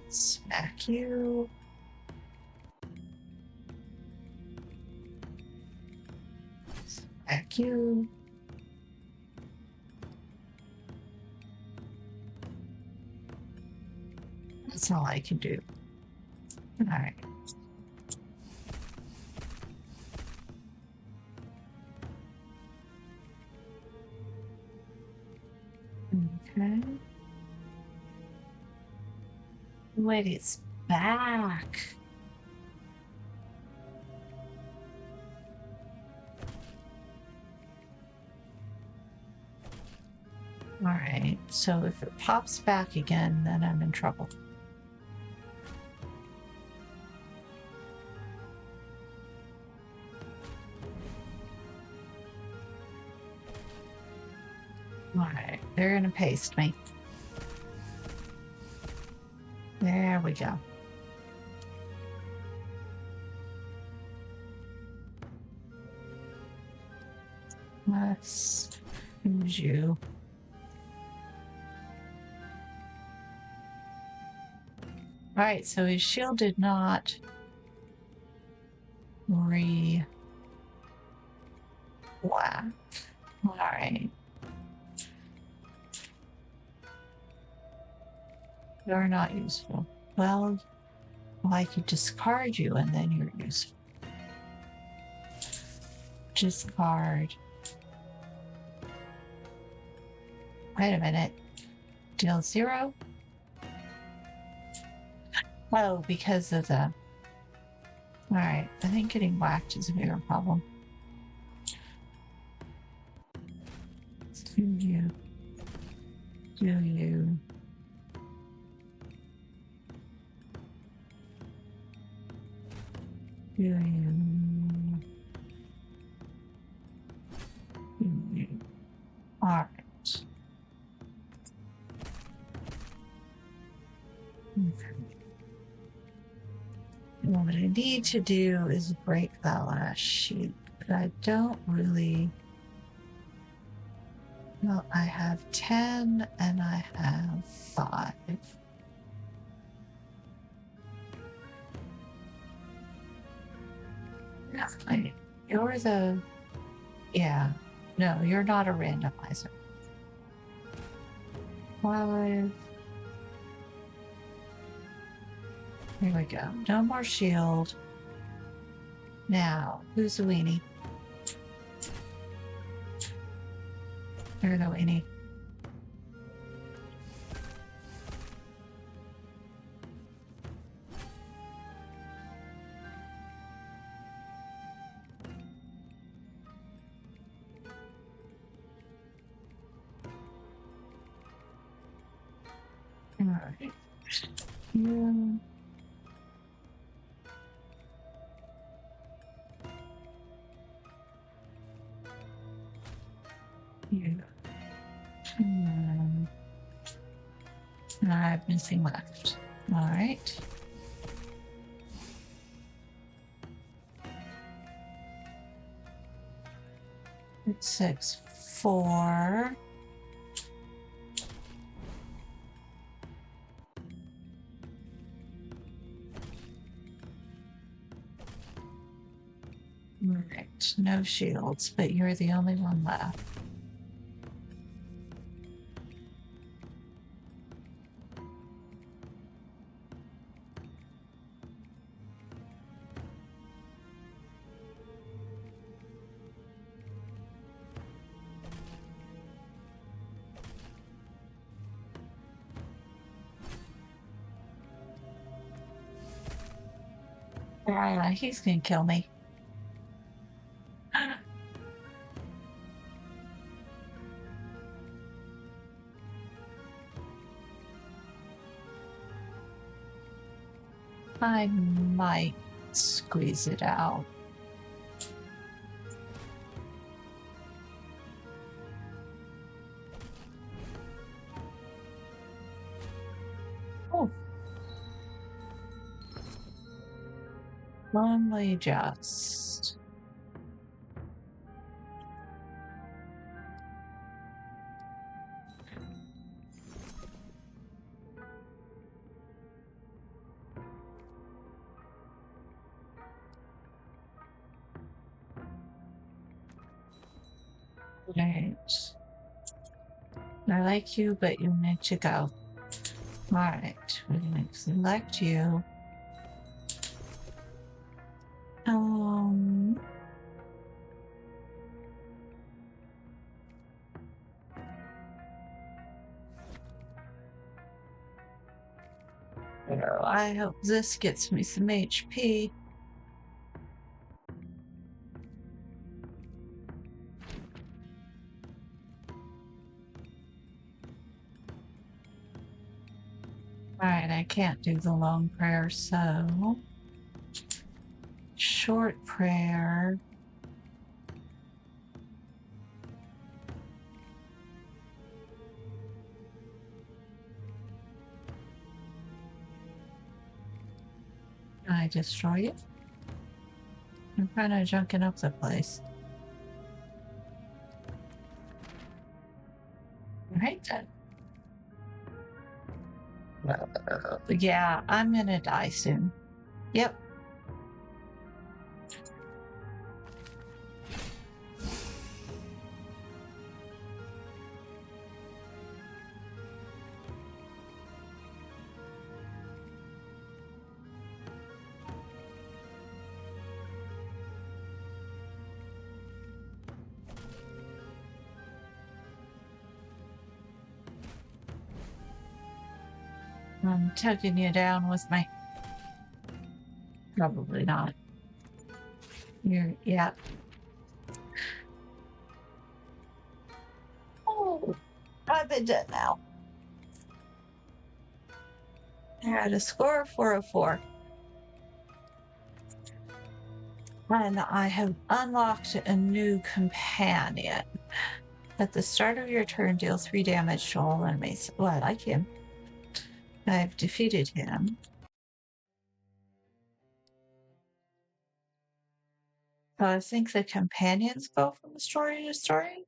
Smack you. Smack you. That's all I can do. All right. Okay. Wait, it's back. All right. So if it pops back again, then I'm in trouble. All right. They're going to paste me. There we go. Let's use you. All right, so his shield did not re-whack. All right. You're not useful. Well, I could discard you and then you're useful. Discard. Wait a minute. Deal 0? Oh, because of the... Alright, I think getting whacked is a bigger problem. Do you? Do you? Do you? Do you? Alright. Okay. What I need to do is break that last sheet, but I don't really... Well, I have 10 and I have 5. Definitely. You're the... Yeah. No, you're not a randomizer. 5. Here we go. No more shield. Now, who's the weenie? You're the weenie. All right. Yeah. I have nothing left. All right. It's 6, 4. Right. No shields, but you're the only one left. He's gonna kill me. I might squeeze it out. Oh. Only just. Right. I like you, but you need to go. All right. We're going to select you. I hope this gets me some HP. Alright, I can't do the long prayer, so short prayer. Can I destroy it? I'm kind of junking up the place. Alright then. Yeah, I'm gonna die soon. Yep. I'm tugging you down with my. Probably not. Yeah. Oh, I've been dead now. I had a score of 404. And I have unlocked a new companion. At the start of your turn, deal 3 damage to all enemies. Well, I like him. I've defeated him. So I think the companions go from story to story.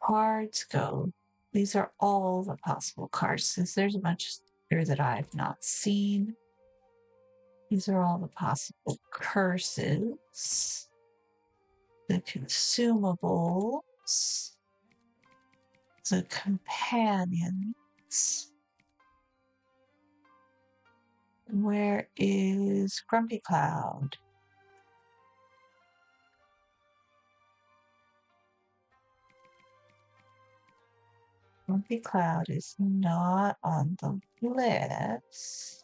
Cards go. These are all the possible cards, since there's a bunch here that I've not seen. These are all the possible curses. The consumables. The companions. Where is Grumpy Cloud? Grumpy Cloud is not on the list.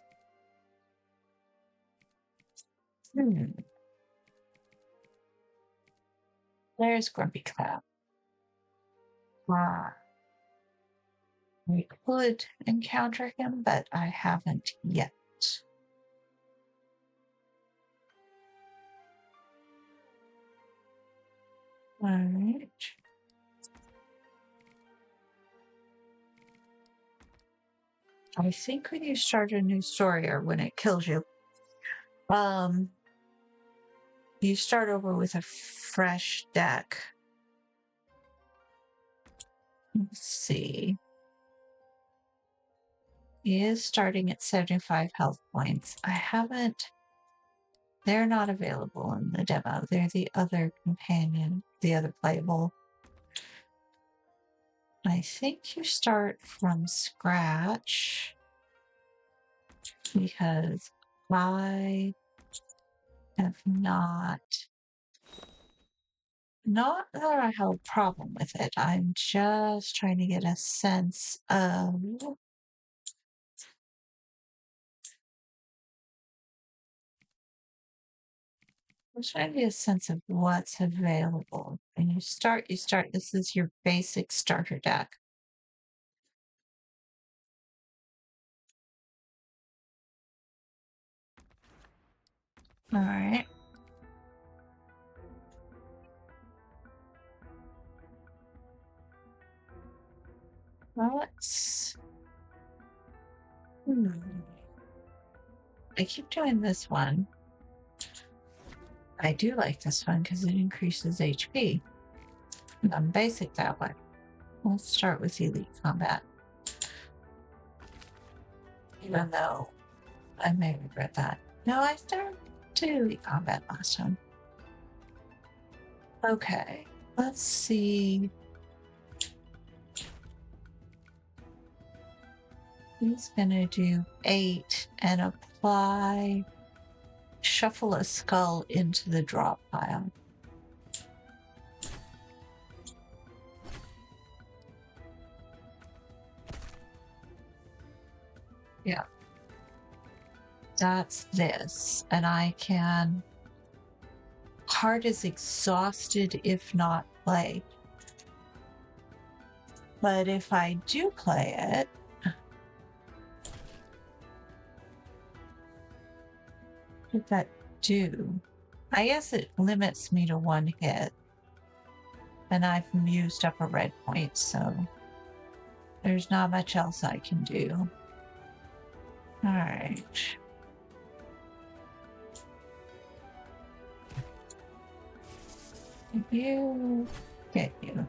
There's Grumpy Cloud. We could encounter him, but I haven't yet. All right. I think when you start a new story or when it kills you, you start over with a fresh deck. Let's see. He is starting at 75 health points. They're not available in the demo. They're the other companion, the other playable. I think you start from scratch because I have not that I have a problem with it. I'm just trying to get a sense of what's available. And you start, this is your basic starter deck. All right. I keep doing this one. I do like this one because it increases HP. I'm basic that way. Let's start with Elite Combat. Even though I may regret that. No, I started to Elite Combat last time. Okay, let's see. He's gonna do 8 and apply, shuffle a skull into the drop pile. Yeah. That's this. And I can. Card is exhausted if not played. But if I do play it, what did that do? I guess it limits me to 1 hit. And I've used up a red point, so there's not much else I can do. All right. You get you.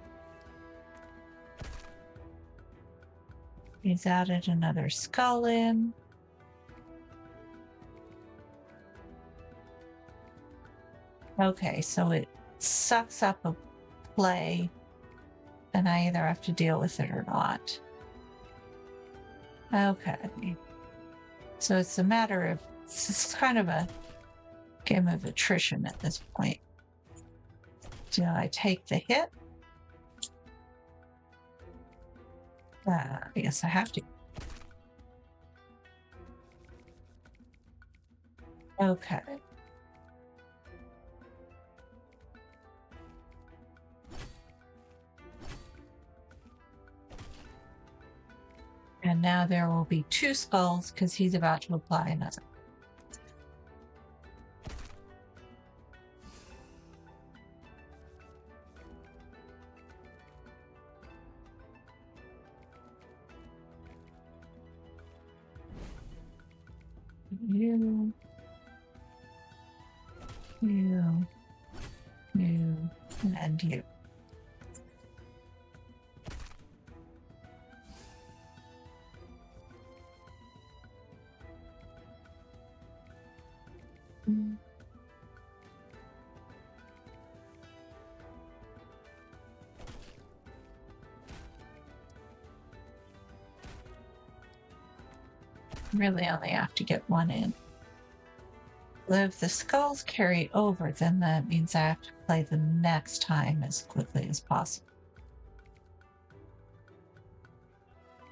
He's added another skull in. Okay, so it sucks up a play, and I either have to deal with it or not. Okay. So it's a matter of, it's kind of a game of attrition at this point. Do I take the hit? I guess I have to. Okay. And now there will be 2 skulls because he's about to apply another. You, and you. Really only have to get 1 in. If the skulls carry over, then that means I have to play the next time as quickly as possible.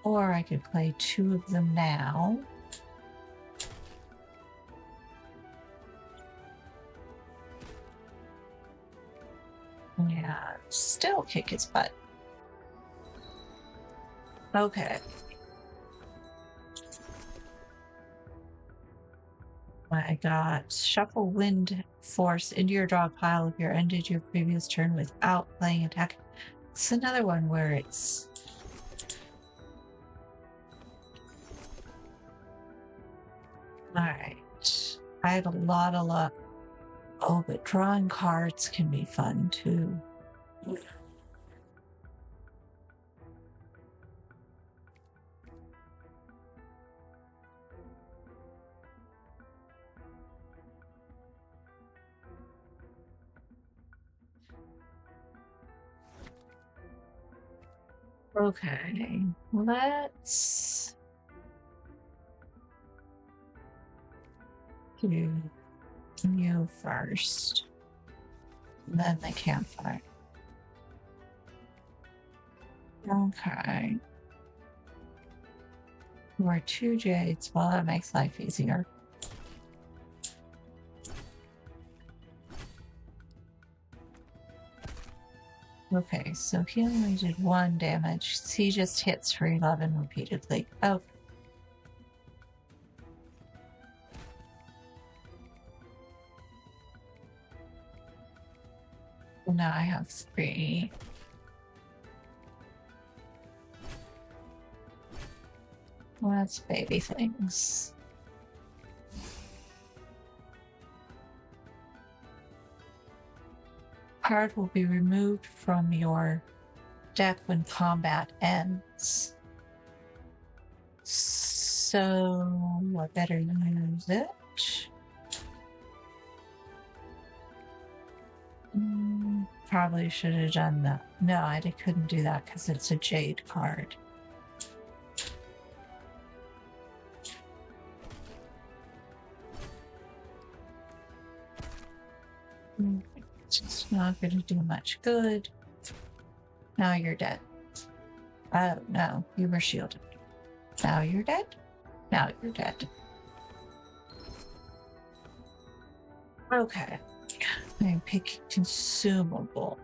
Or I could play 2 of them now. Yeah, still kick his butt. Okay. I got shuffle wind force into your draw pile if you ended your previous turn without playing attack. It's another one where it's alright. I had a lot of luck. Oh, but drawing cards can be fun too. Okay, let's do you first, then the campfire. Okay. We're 2 jades. Well, that makes life easier. Okay, so he only did 1 damage. He just hits for 11 repeatedly. Oh. Now I have 3. Well, that's baby things. Card will be removed from your deck when combat ends. So I better use it. Probably should have done that. No, I couldn't do that because it's a jade card. It's not going to do much good. Now you're dead. Oh, no, you were shielded. Now you're dead. Now you're dead. Okay. I'm picking consumable.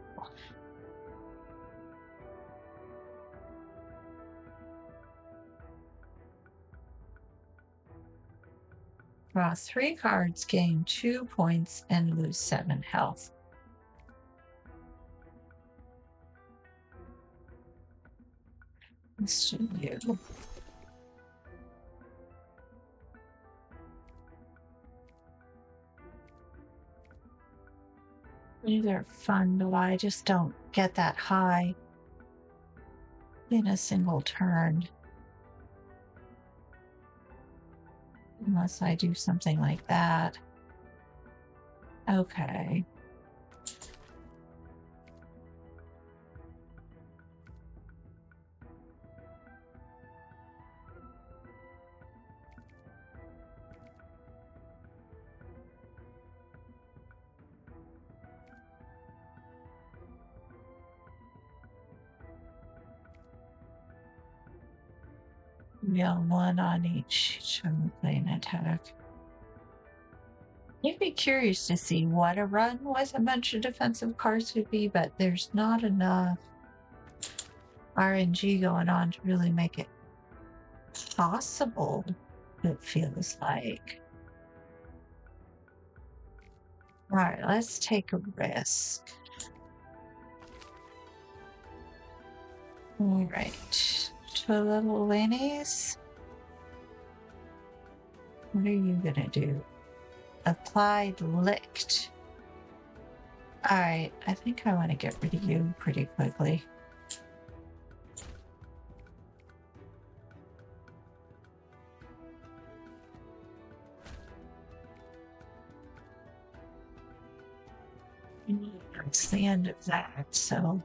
Draw 3 cards, gain 2 points, and lose 7 health. Let's do you. These are fun, but I just don't get that high in a single turn. Unless I do something like that. Okay. Yeah, 1 on each time we play an attack. You'd be curious to see what a run with a bunch of defensive cards would be, but there's not enough RNG going on to really make it possible, it feels like. Alright, let's take a risk. Alright, 2 little lanies. What are you gonna do? Applied licked. Alright, I think I want to get rid of you pretty quickly. It's the end of that, so.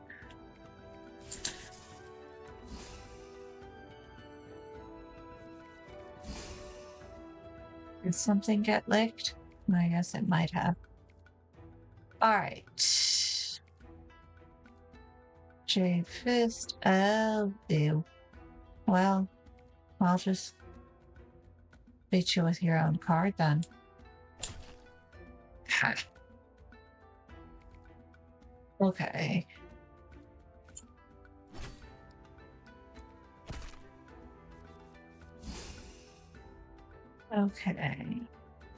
Did something get licked? I guess it might have. Alright. Jade Fist. Oh, ew. Well, I'll just beat you with your own card then. Okay. Okay.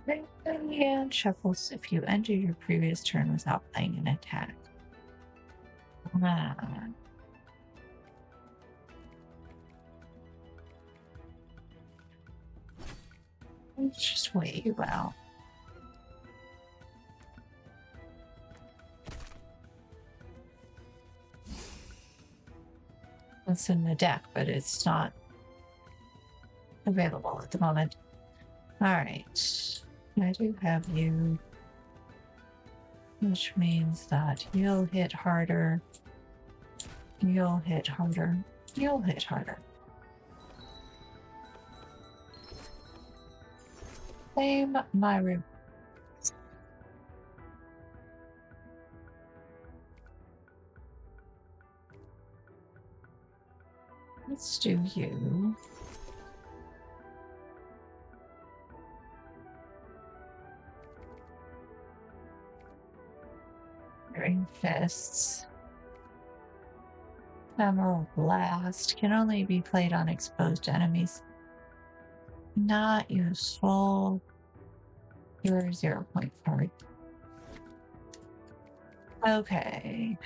And shuffles if you ended your previous turn without playing an attack. Let's just wait you out. It's in the deck, but it's not available at the moment. All right. I do have you, which means that you'll hit harder. You'll hit harder. You'll hit harder. Claim my room. Let's do you. Ring fists. Ephemeral blast can only be played on exposed enemies. Not useful. You're a 0 point card. Okay.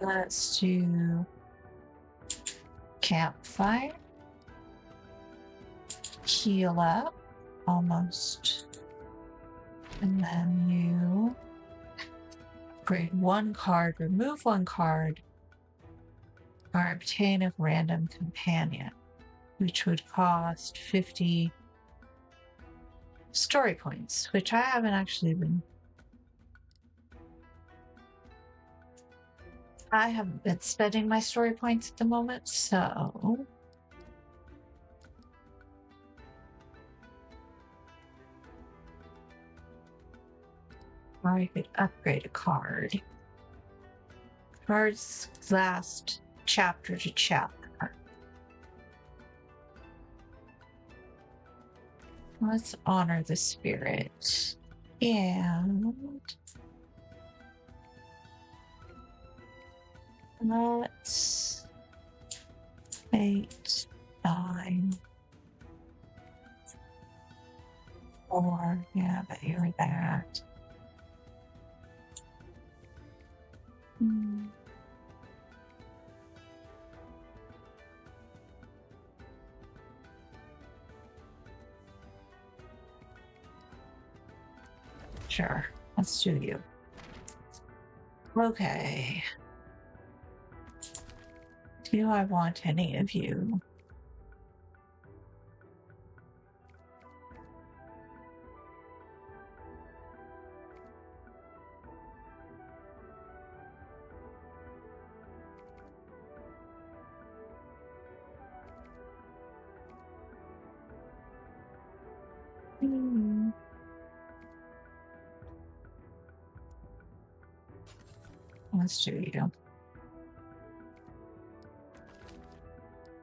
Let's do Campfire. Heal up. Almost. And then you upgrade one card, remove one card, or obtain a random companion, which would cost 50 story points, which I haven't actually been. I haven't been spending my story points at the moment, so I could upgrade a card. Cards last chapter to chapter. Let's honor the spirit. And let's 8, 9, 4. Yeah, but you're that. Sure, let's do you. Okay. Do I want any of you? Let's do you.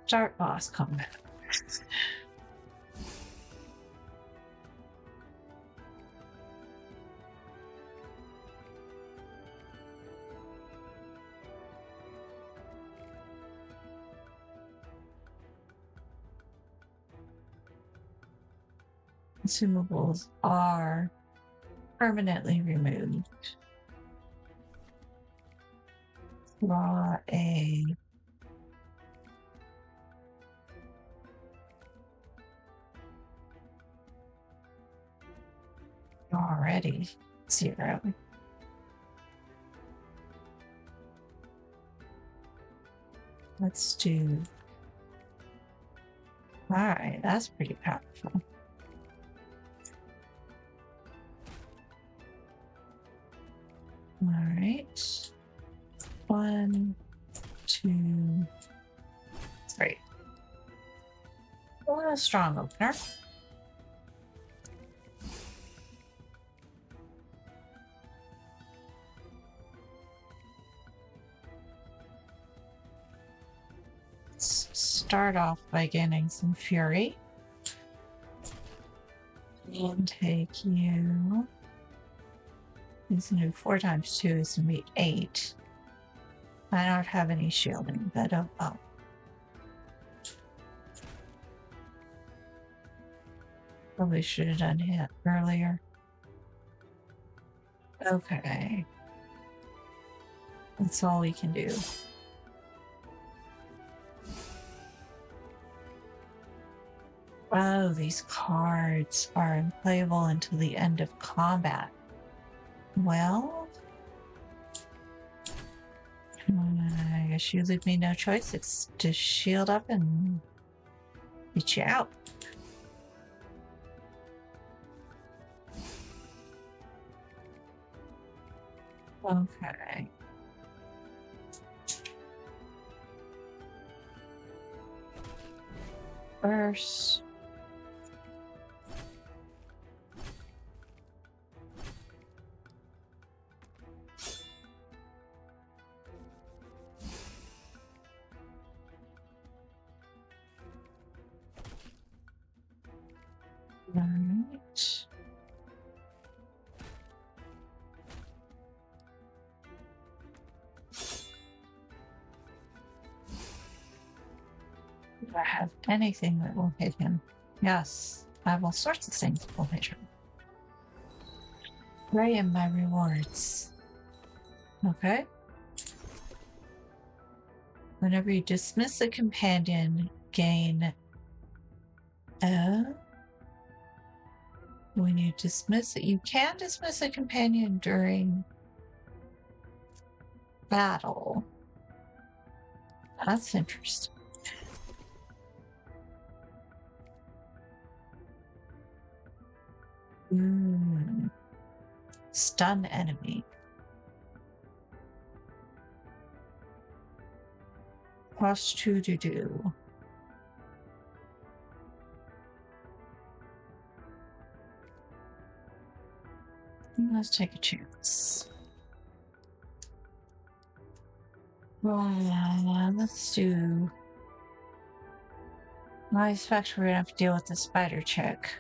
Start boss combat. Consumables are permanently removed. Draw a already 0. Let's do. All right, that's pretty powerful. All right. 1, 2, 3. A strong opener. Let's start off by gaining some fury. And take you. It's new 4 times 2 is to meet 8. I don't have any shielding, but oh. Probably should have done it earlier. Okay. That's all we can do. Oh, these cards are unplayable until the end of combat. Well, I guess you leave me no choice. It's to shield up and beat you out. Okay. First. Right. Do I have anything that will hit him? Yes, I have all sorts of things that will hit him. Where are my rewards? Okay. Whenever you dismiss a companion, gain. When you dismiss it, you can dismiss a companion during battle. That's interesting. Stun enemy. Cost 2 to do. Let's take a chance. Well, let's do. I expect we're gonna have to deal with the spider chick.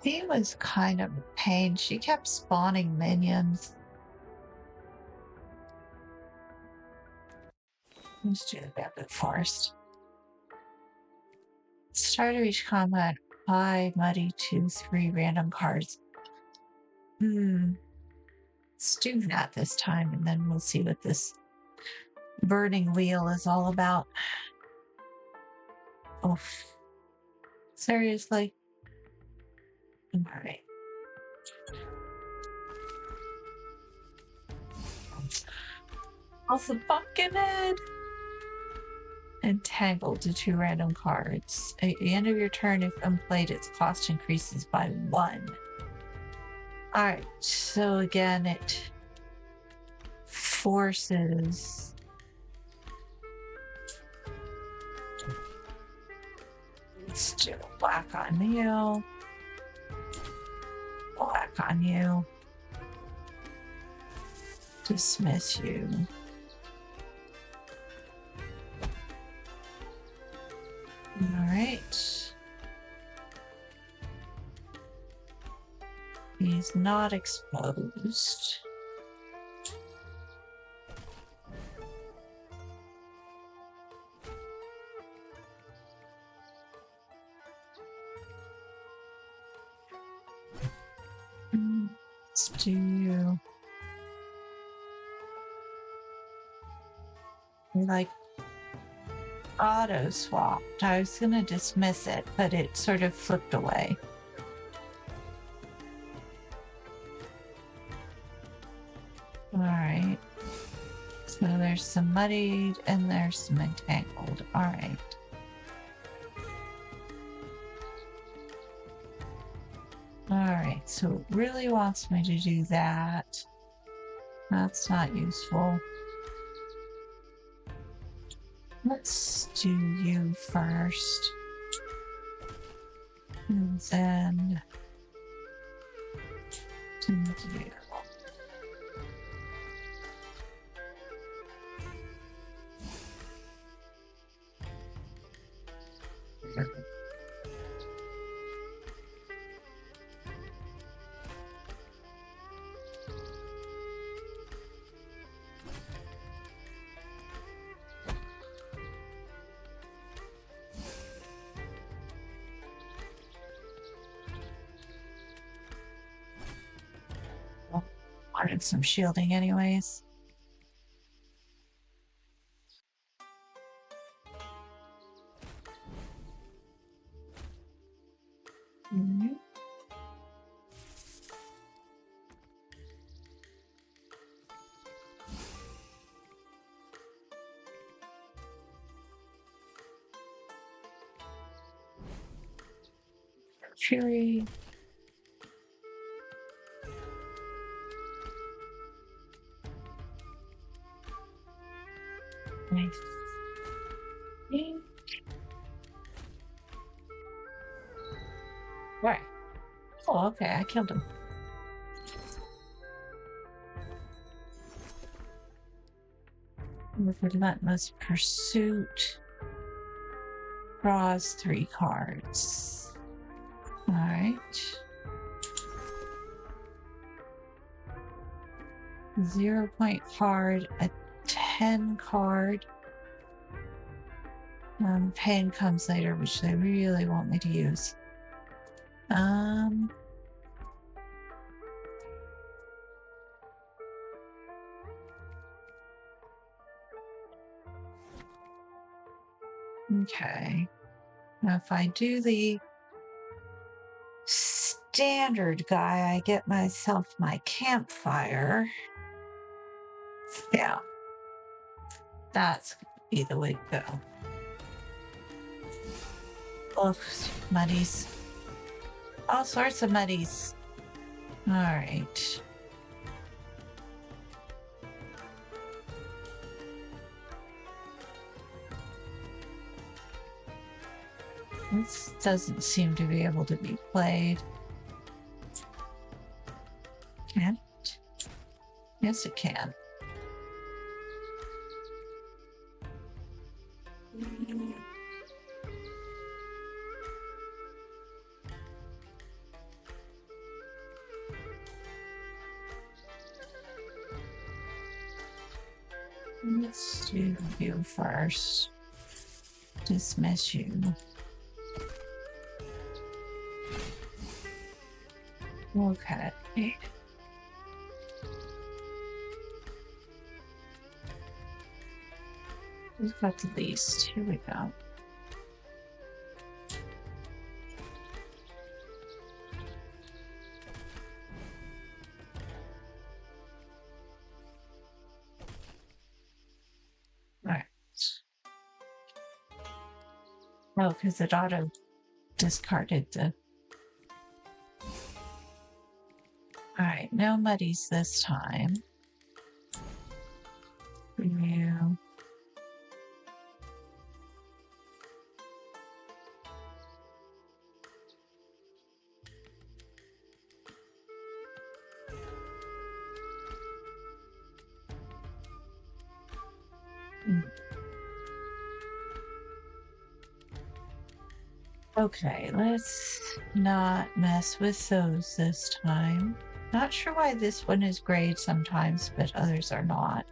She was kind of a pain. She kept spawning minions. Let's do the bamboo forest. Start of each combat, 5 muddy 2, 3 random cards. Let's do that this time, and then we'll see what this burning wheel is all about. Oh, seriously? All right. Also, Pumpkinhead! Entangled to 2 random cards. At the end of your turn, if unplayed, its cost increases by 1. Alright, so again, it forces. Let's do black on you. Black on you. Dismiss you. Alright. He's not exposed. Let's do. Like auto swapped. I was gonna dismiss it, but it sort of flipped away. Alright. So there's some muddied and there's some entangled. Alright. Alright, so it really wants me to do that. That's not useful. Let's do you first. And then do you. started some shielding anyways. Mm-hmm. Fury. Nice. Right. Oh, okay, I killed him. Relentless Pursuit draws 3 cards. All right. 0-point card, a 10 card. Pain comes later, which they really want me to use. Okay. Now, if I do the standard guy, I get myself my Campfire. Yeah. That's gonna be the way to go. Oh, muddies. All sorts of muddies. All right. This doesn't seem to be able to be played. Can it? Yes, it can. Let's do you first. Dismiss you. Okay. We've got the least. Here we go. Alright. Oh, because it auto discarded the. Alright, no muddies this time. Review. Okay, let's not mess with those this time. Not sure why this one is grayed sometimes, but others are not.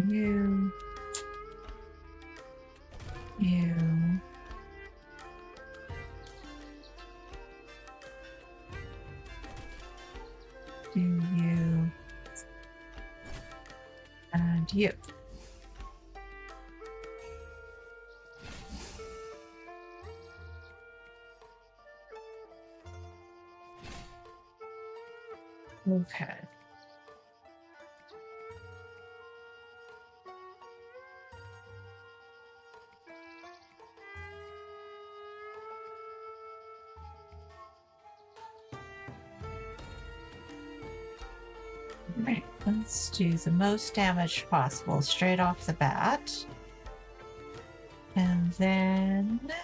You. Do you. And you. Okay. Right, let's do the most damage possible straight off the bat. And then no.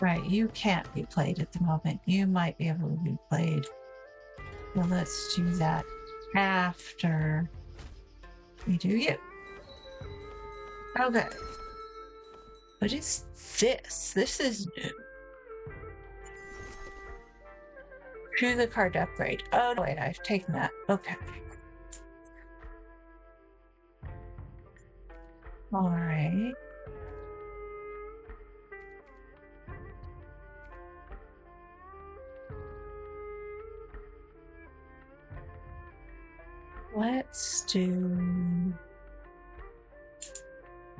Right, you can't be played at the moment. You might be able to be played. Well, let's do that after we do you. Okay. What is this? This is new. Do the card to upgrade. Oh, wait, I've taken that. Okay. All right. Let's do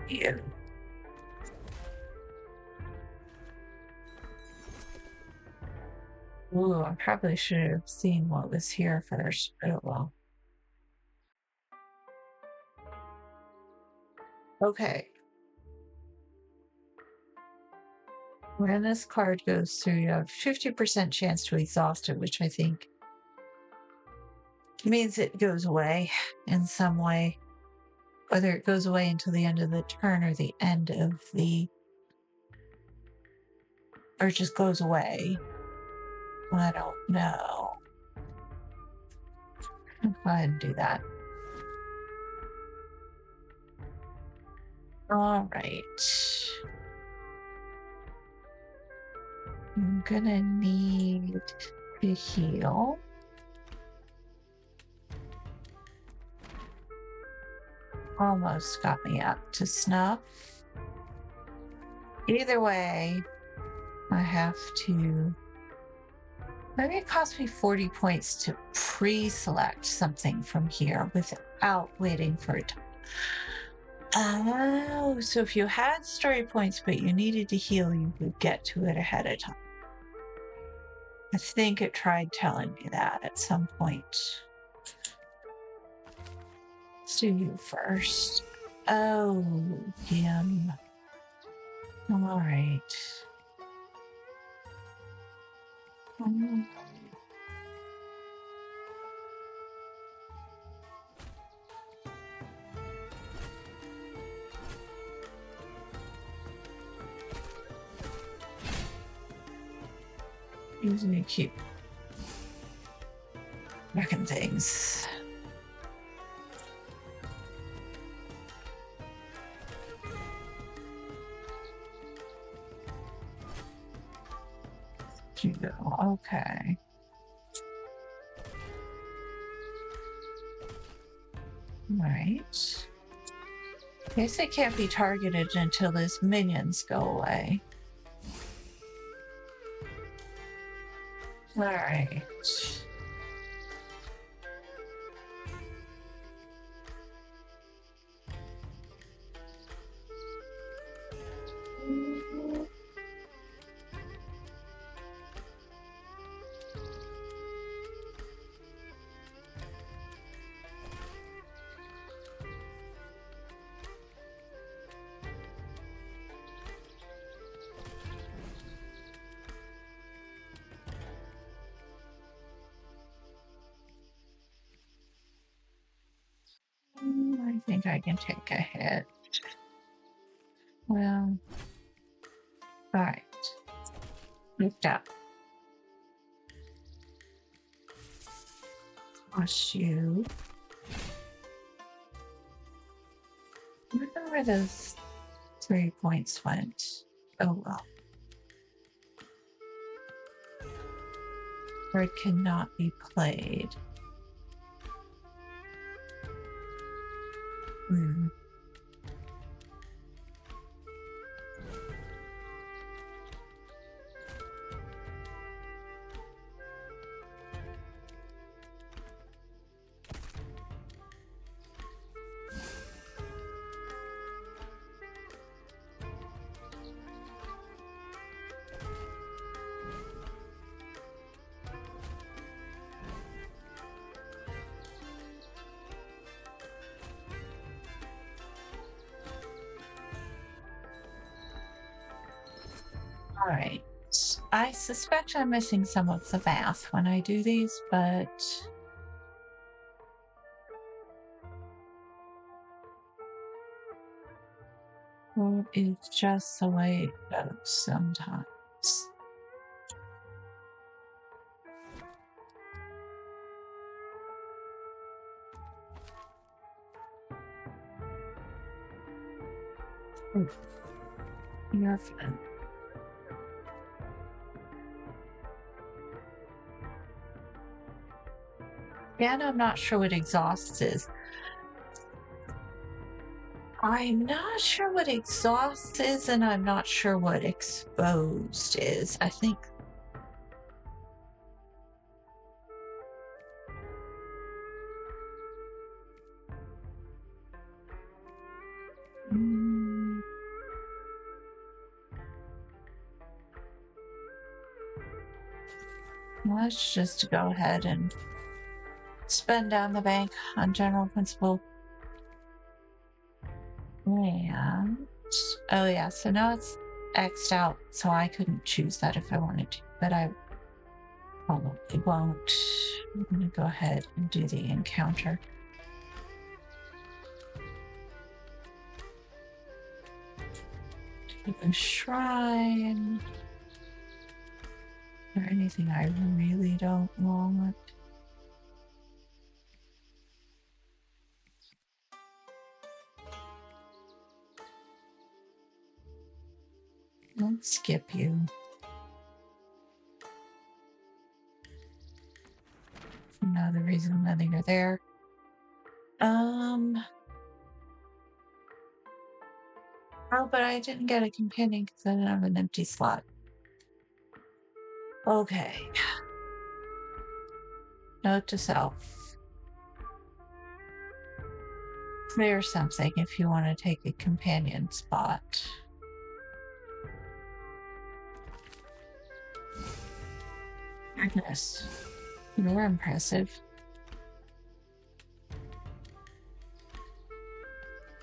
you. Ooh, I probably should have seen what was here first. Oh well. Okay. When this card goes through, you have 50% chance to exhaust it, which I think means it goes away in some way. Whether it goes away until the end of the turn or the end of or it just goes away. I don't know. I'll go ahead and do that. All right. I'm gonna need to heal. Almost got me up to snuff. Either way, I have to. Maybe it costs me 40 points to pre-select something from here without waiting for it. Oh, so if you had story points but you needed to heal, you could get to it ahead of time. I think it tried telling me that at some point. Let's do you first. Oh, him. All right. Usually keep wrecking things. Okay. Right. Guess it can't be targeted until his minions go away. All right. I think I can take a hit. Well, all right. Lift up. Wash you. I wonder where those 3 points went. Oh well. Or it cannot be played. Hmm. All right. I suspect I'm missing some of the math when I do these, but it's just the way it goes sometimes. You're fine. Again, I'm not sure what exhausts is. I'm not sure what exhaust is, and I'm not sure what exposed is. I think. Let's just go ahead and spend down the bank on general principle. And oh yeah, so now it's X'd out, so I couldn't choose that if I wanted to, but I probably won't. I'm gonna go ahead and do the encounter. Do the shrine. Is there anything I really don't want? Let's skip you. For no other reason than you're there. Oh, but I didn't get a companion because I didn't have an empty slot. Okay. Note to self. Clear something if you want to take a companion spot. Goodness. You're impressive.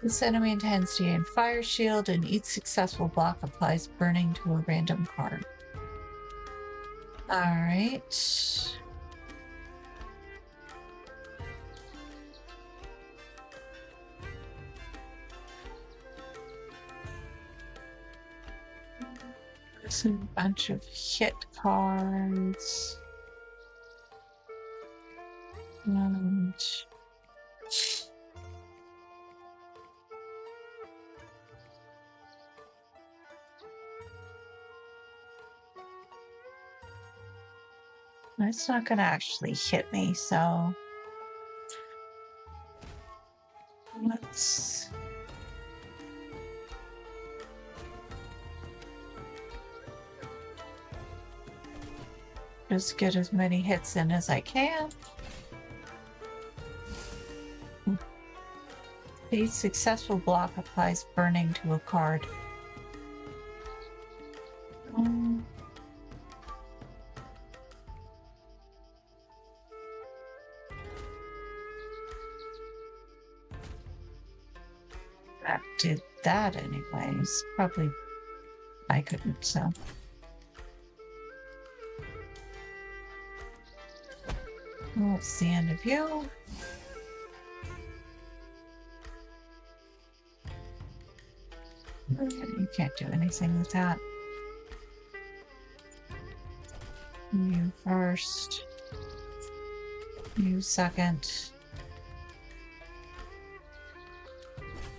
This enemy intends to gain fire shield, and each successful block applies burning to a random card. Alright. There's a bunch of hit cards. And it's not gonna actually hit me, so let's just get as many hits in as I can. Each successful block applies burning to a card. That did that anyways. Probably I couldn't, so. Well, it's the end of you. Okay, you can't do anything with that. You first. You second.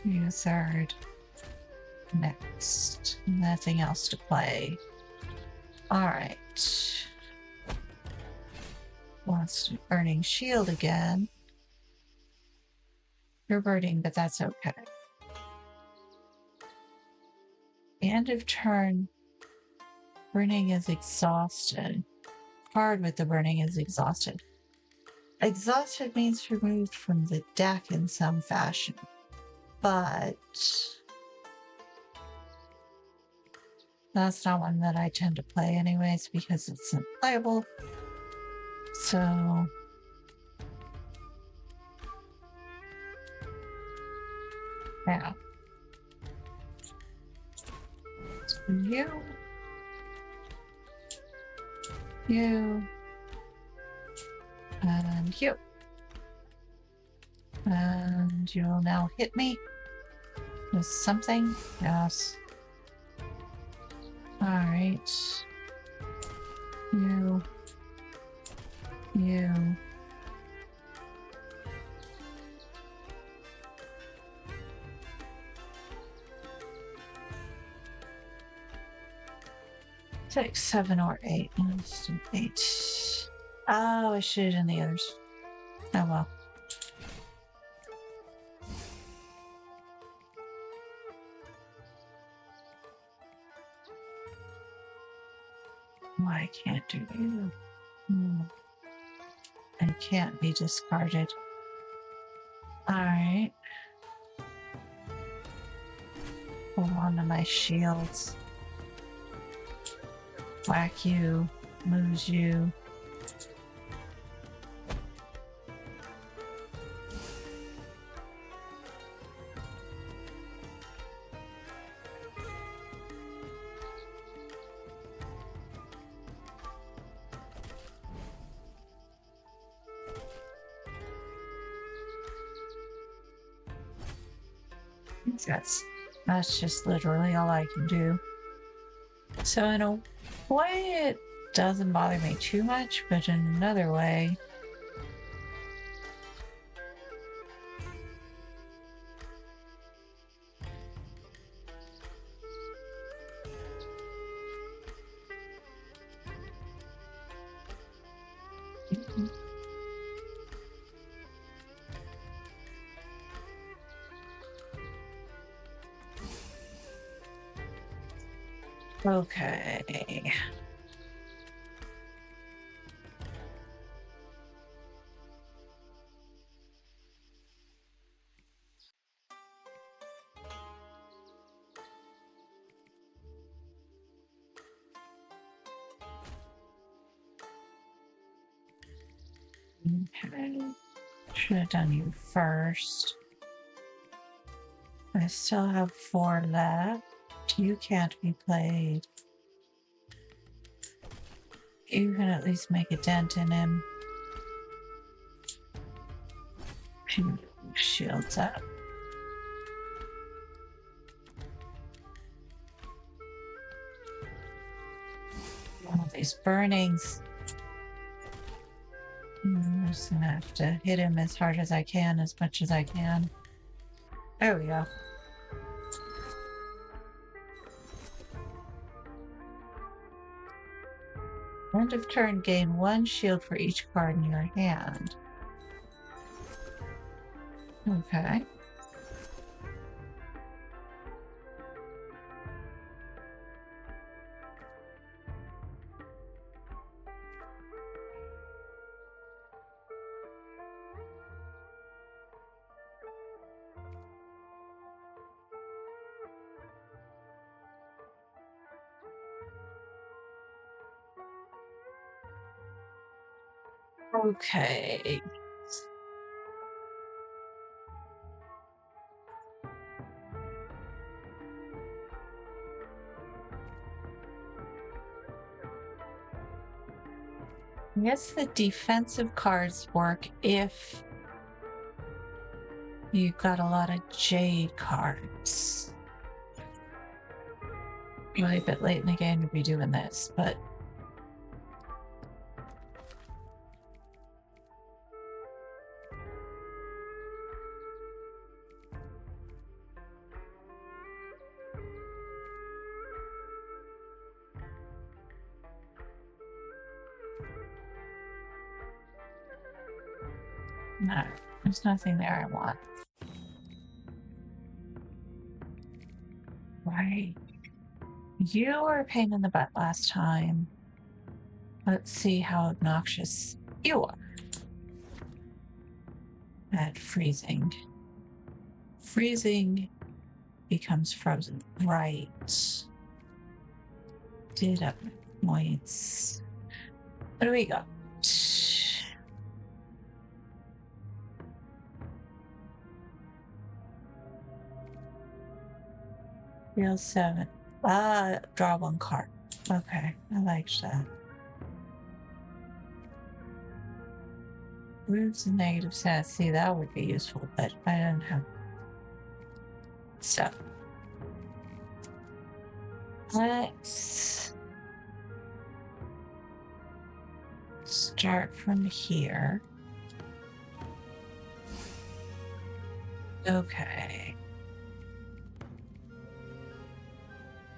You third. Next. Nothing else to play. Alright. Wants to burning shield again. You're burning, but that's okay. End of turn. Burning is exhausted. Card with the burning is exhausted. Exhausted means removed from the deck in some fashion. But that's not one that I tend to play anyways because it's unplayable. So yeah. You and you. And you'll now hit me with something. Yes. Alright. You. Six, 7, or 8. Let's do 8. Oh, I should have done the others. Oh well. Why can't do you? And can't be discarded. Alright. Pull one of my shields. Whack you. Lose you. That's just literally all I can do. So in a way, it doesn't bother me too much, but in another way, okay. Okay. Should have done you first. I still have 4 left. You can't be played. You can at least make a dent in him. Shields up. One of these burnings. I'm just gonna have to hit him as hard as I can, as much as I can. There we go. End of turn, gain 1 shield for each card in your hand. Okay. Okay. I guess the defensive cards work if you've got a lot of Jade cards. Really a bit late in the game to be doing this, but no, there's nothing there I want. Right. You were a pain in the butt last time. Let's see how obnoxious you are. At freezing. Freezing becomes frozen. Right. Did up points. What do we got? Real 7. Draw 1 card. Okay, I liked that. Moves and negative stats. See, that would be useful, but I don't have. So let's start from here. Okay.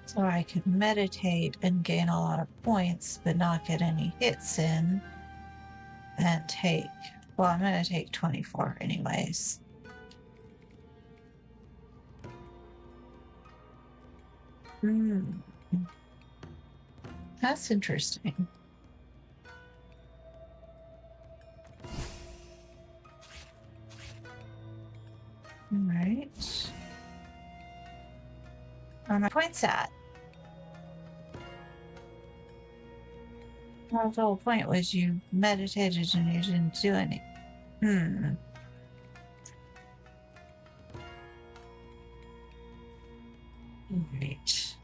So I could meditate and gain a lot of points, but not get any hits in and take Well, I'm going to take 24 anyways. That's interesting. All right. Where are my points at? Well, the whole point was you meditated and you didn't do any. Right.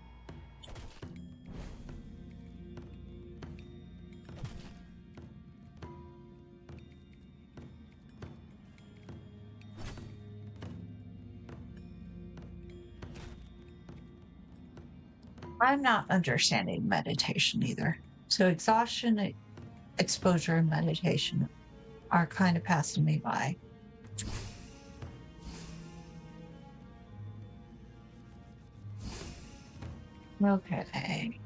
I'm not understanding meditation either. So exhaustion, exposure, and meditation are kind of passing me by. Okay.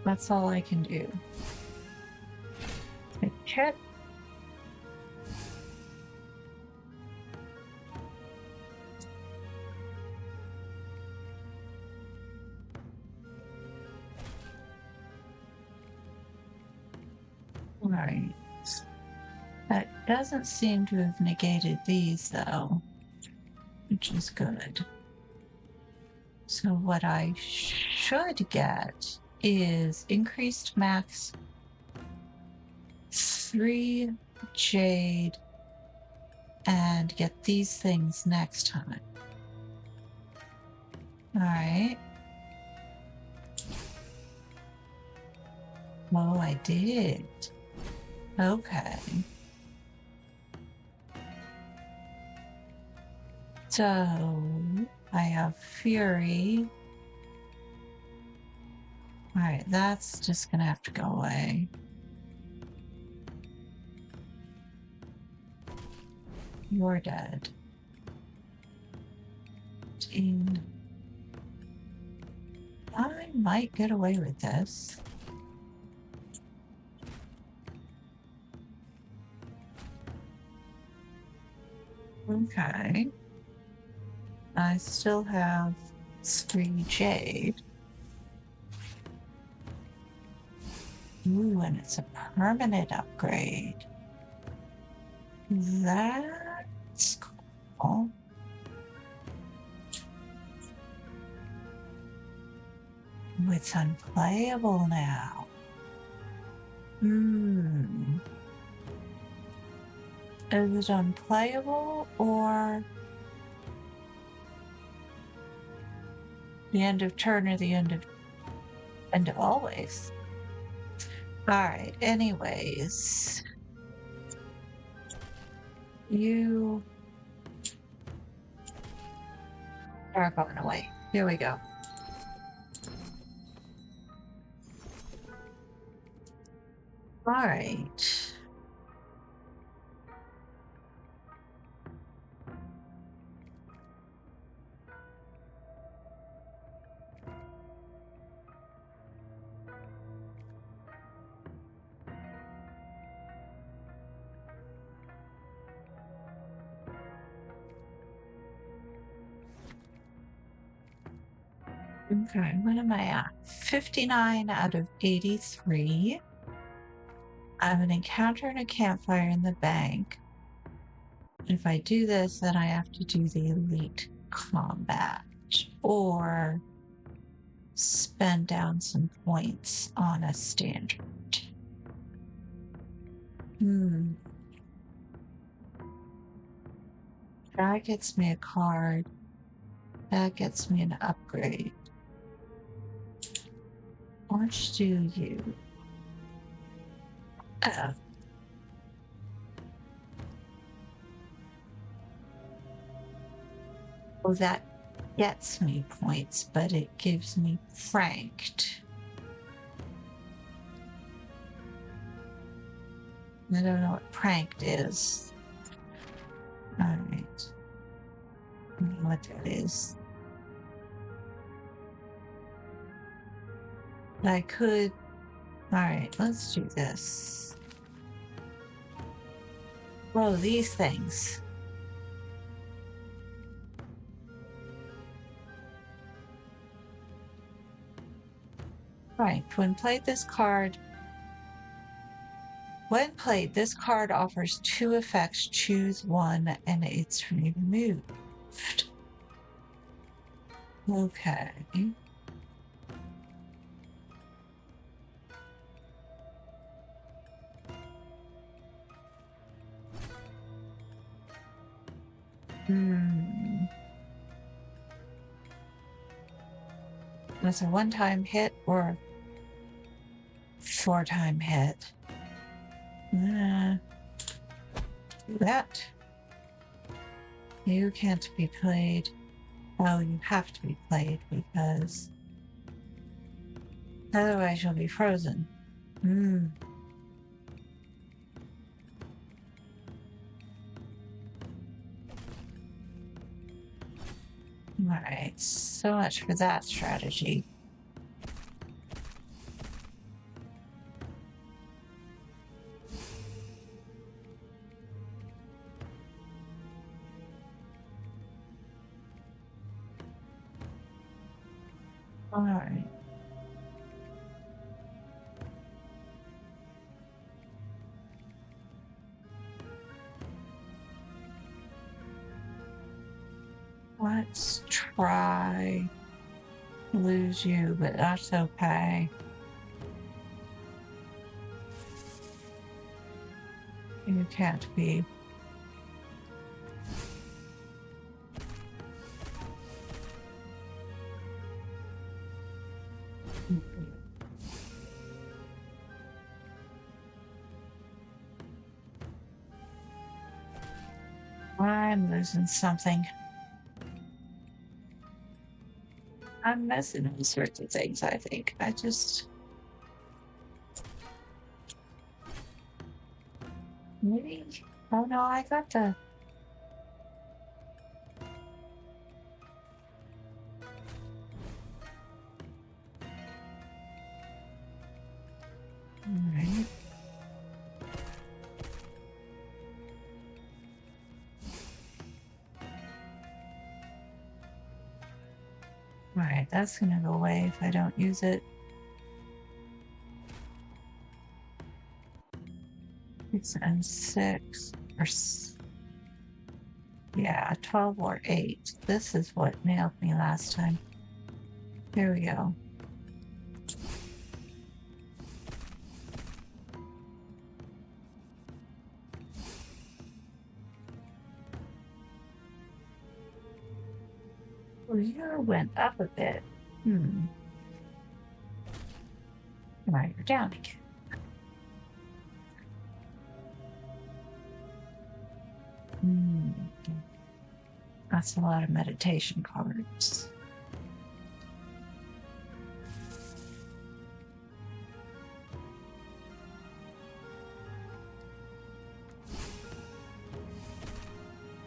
That's all I can do. Okay. All right. That doesn't seem to have negated these, though, which is good. So what I should get is increased max 3 jade and get these things next time. All right. Oh, I did. Okay. So I have Fury. All right, that's just gonna have to go away. You're dead. 15. I might get away with this. Okay. I still have 3 jade. Ooh, and it's a permanent upgrade. That's cool. Ooh, it's unplayable now. Is it unplayable or the end of turn or the end of always? All right, anyways. You are going away. Here we go. All right. Okay, what am I at? 59 out of 83. I have an encounter and a campfire in the bank. If I do this, then I have to do the elite combat or spend down some points on a standard. That gets me a card. That gets me an upgrade. Let's do you. Well, that gets me points, but it gives me franked. I don't know what pranked is. All right. I don't know what that is. I could. All right, let's do this. Oh, these things. Right. When played, this card offers two effects. Choose one, and it's removed. Okay. That's a one-time hit or 4-time hit. Do that. You can't be played. Oh, you have to be played because otherwise you'll be frozen. Alright, so much for that strategy. Alright. Let's try lose you, but that's okay. You can't be. I'm losing something. I'm missing all sorts of things, I think. I just. Maybe. Oh no, I got the. Alright. Alright, that's gonna go away if I don't use it. 6 and 6. Or yeah, 12 or 8. This is what nailed me last time. Here we go. Well, you went up a bit. Now you're down again. That's a lot of meditation cards.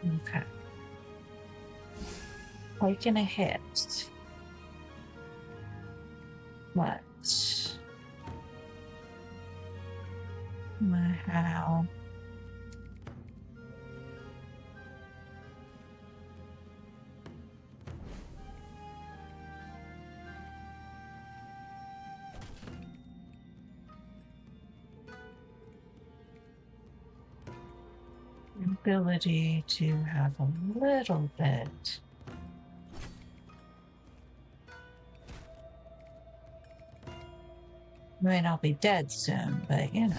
Okay. Taking a hit. What? How? Ability to have a little bit. I mean, I'll be dead soon, but you know.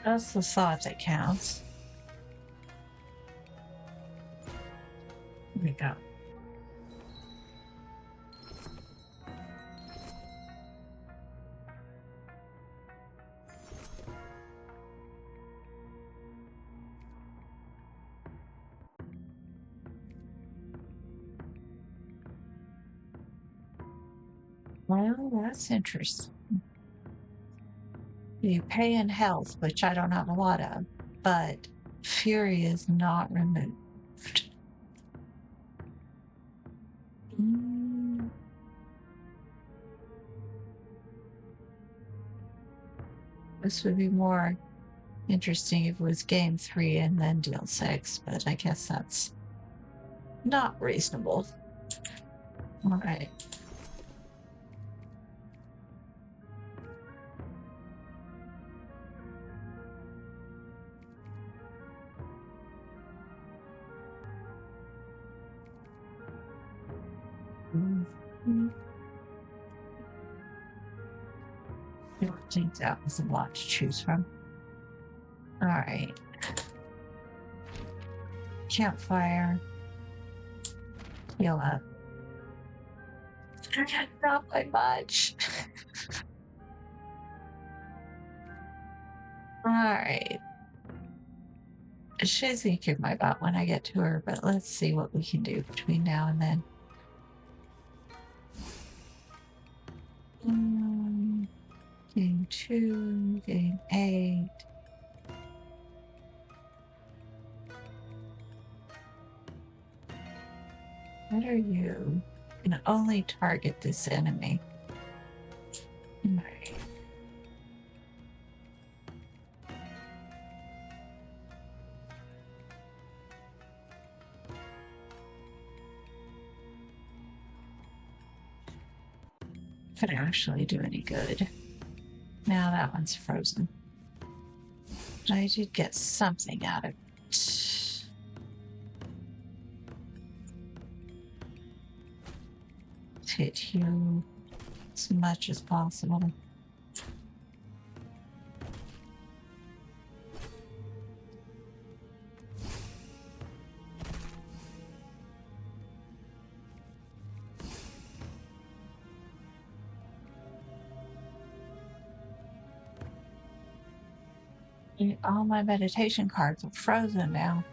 That's the thought that counts. Here we go. Well, that's interesting. You pay in health, which I don't have a lot of, but fury is not removed. This would be more interesting if it was game 3 and then deal 6, but I guess that's not reasonable. All right. I don't think that was a lot to choose from. All right. Campfire. Heal up. Not by much. All right. She's gonna kick my butt when I get to her, but let's see what we can do between now and then. Game 2, game 8. What are you? You can only target this enemy. Right. Could actually do any good. Now that one's frozen. But I did get something out of it. Hit you as much as possible. All my meditation cards are frozen now.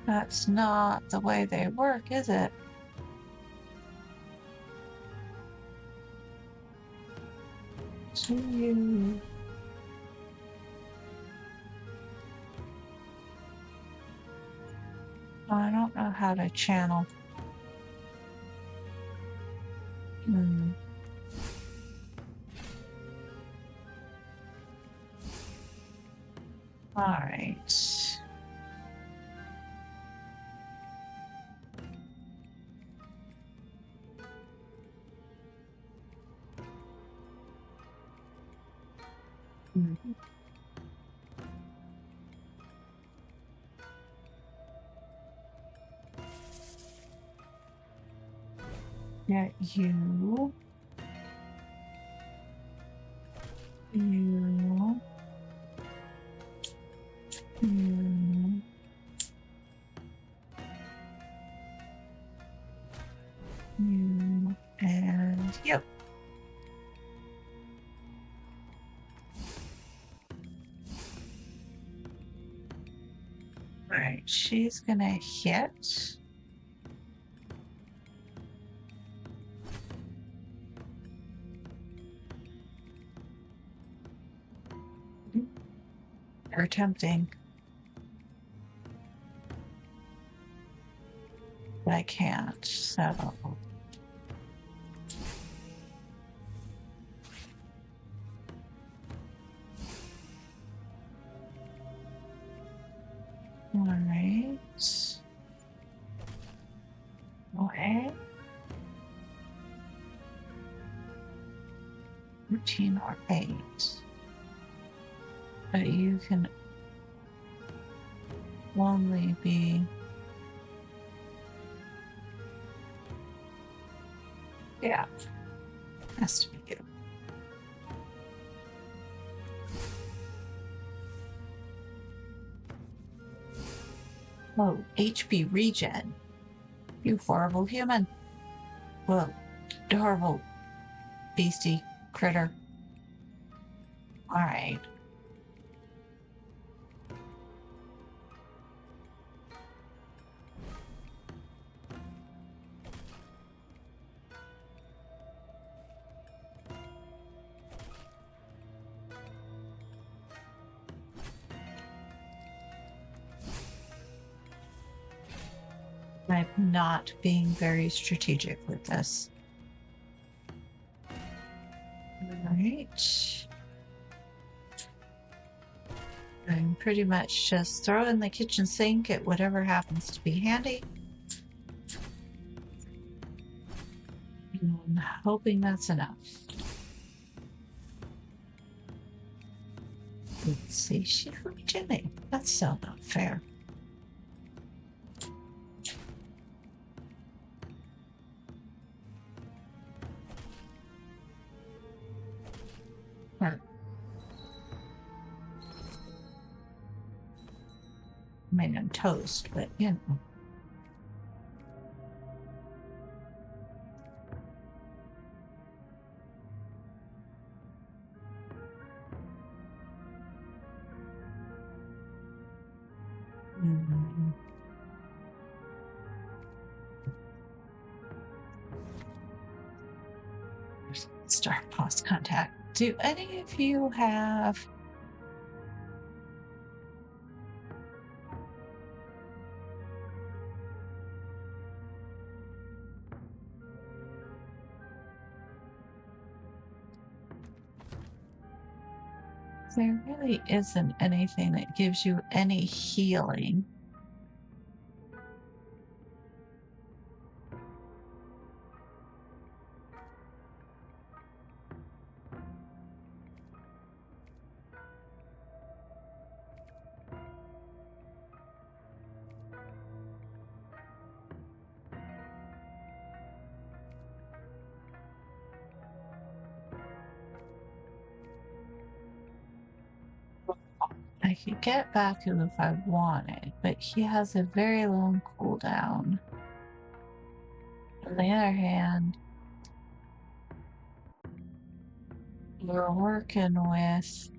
That's not the way they work, is it? To you. I don't know how to channel. All right. Get you. You. You. You. And yep. All right, she's gonna hit. Or attempting. But I can't, so. All right. Okay. 13 or 8. But you can only be. Yeah. Has to be you. Oh, HP regen. You horrible human. Well, horrible beastie critter. All right. I'm not being very strategic with this. All right. I'm pretty much just throwing the kitchen sink at whatever happens to be handy. I'm hoping that's enough. Let's see, she's Jimmy. That's so not fair. I mean, I'm toast, but you know. Mm-hmm. Start pause contact. Do any of you have there really isn't anything that gives you any healing. I could get Baku if I wanted, but he has a very long cooldown. On the other hand, we're working with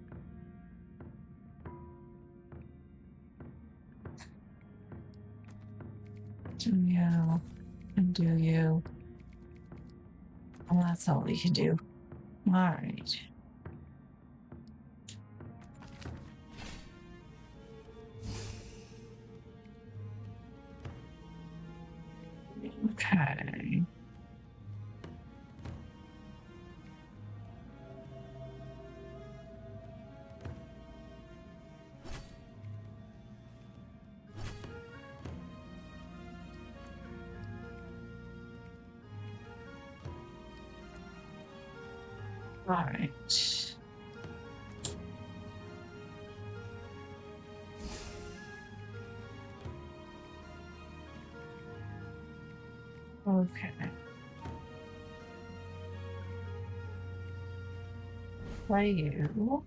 do you and do you. Well, that's all we can do. All right. Okay. All right. Okay. Play you.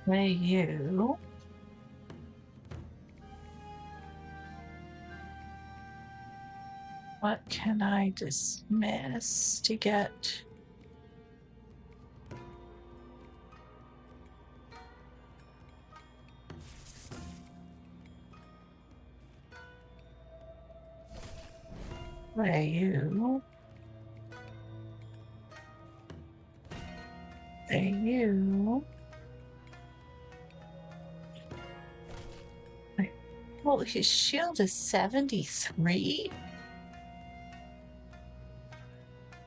Play you. What can I dismiss to get? Play you. Play you. Well, his shield is 73?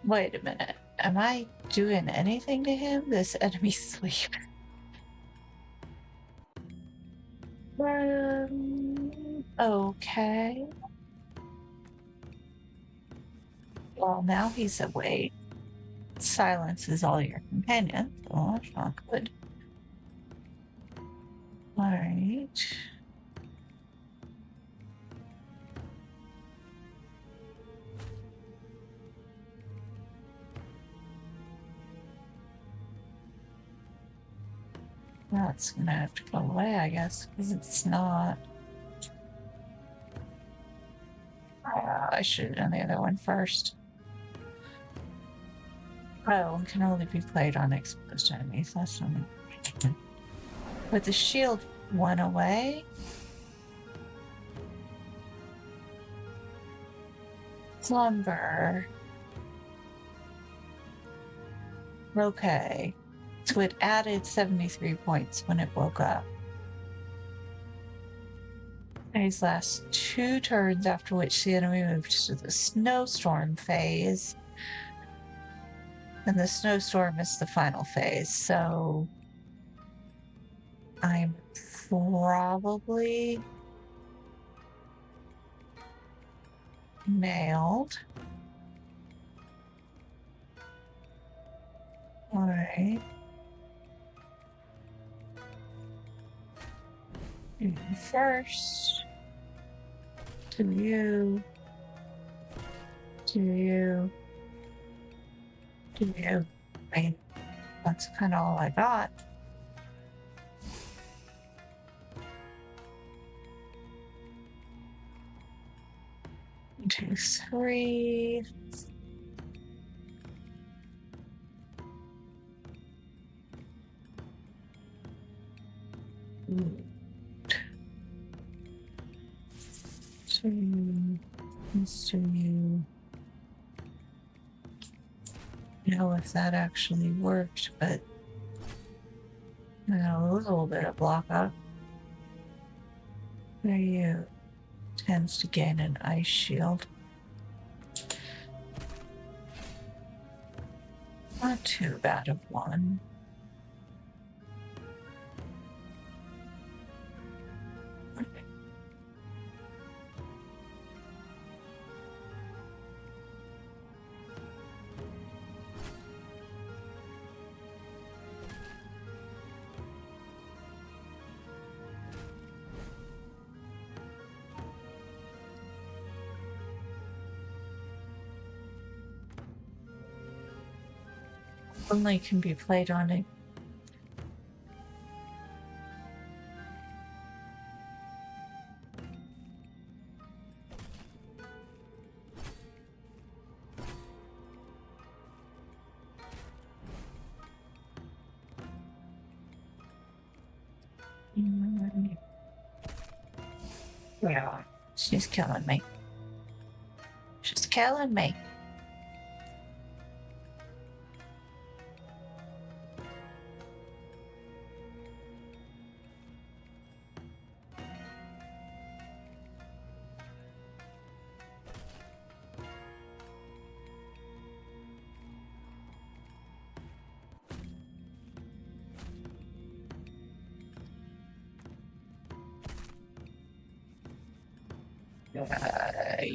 Wait a minute. Am I doing anything to him? This enemy sleep. Okay. Well, now he's awake. Silences all your companions. Oh, that's not good. All right. That's gonna have to go away, I guess, because it's not. I should have done the other one first. Oh, can only be played on exposed enemies. That's not. But the shield went away. Slumber. Okay. So it added 73 points when it woke up. These last 2 turns, after which the enemy moves to the snowstorm phase. And the snowstorm is the final phase, so I'm probably nailed. All right. First, to you, to you, to you. I mean, that's kind of all I got. One, two, three. Two. Let's do you. Know if that actually worked, but a little bit of block up. There you tends to gain an ice shield. Not too bad of one. Only can be played on it. Yeah, she's killing me. She's killing me.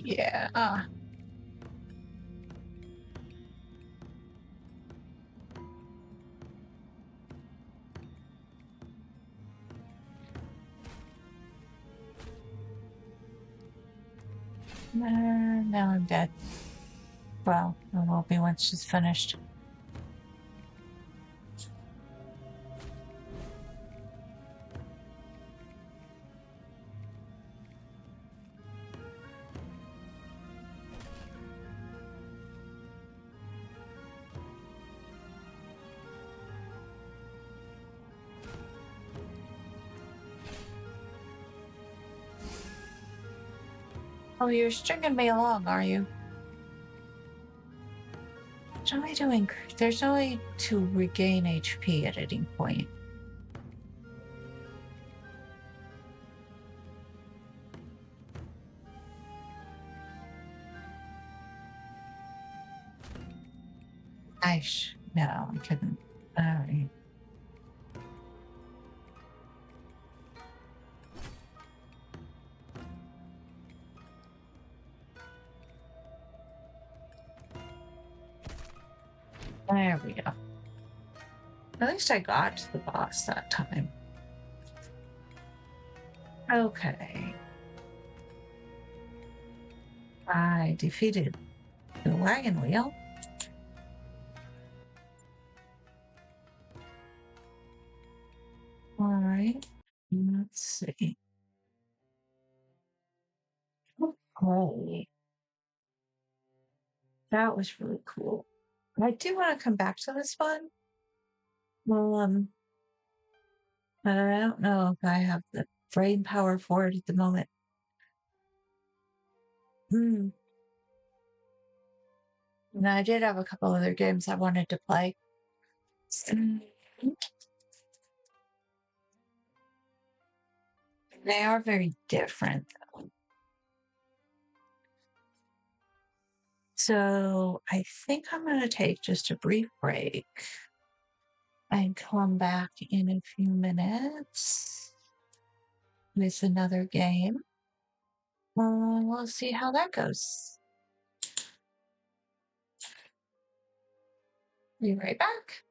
Yeah. Now I'm dead. Well, I will be once she's finished. Oh, you're stringing me along, are you? What am I doing? There's no way to regain HP at any point. No, I couldn't. Alright. There we go. At least I got to the boss that time. Okay. I defeated the wagon wheel. All right. Let's see. Okay. That was really cool. I do want to come back to this one. But I don't know if I have the brain power for it at the moment. And I did have a couple other games I wanted to play. They are very different. So I think I'm going to take just a brief break and come back in a few minutes with another game. We'll see how that goes. Be right back.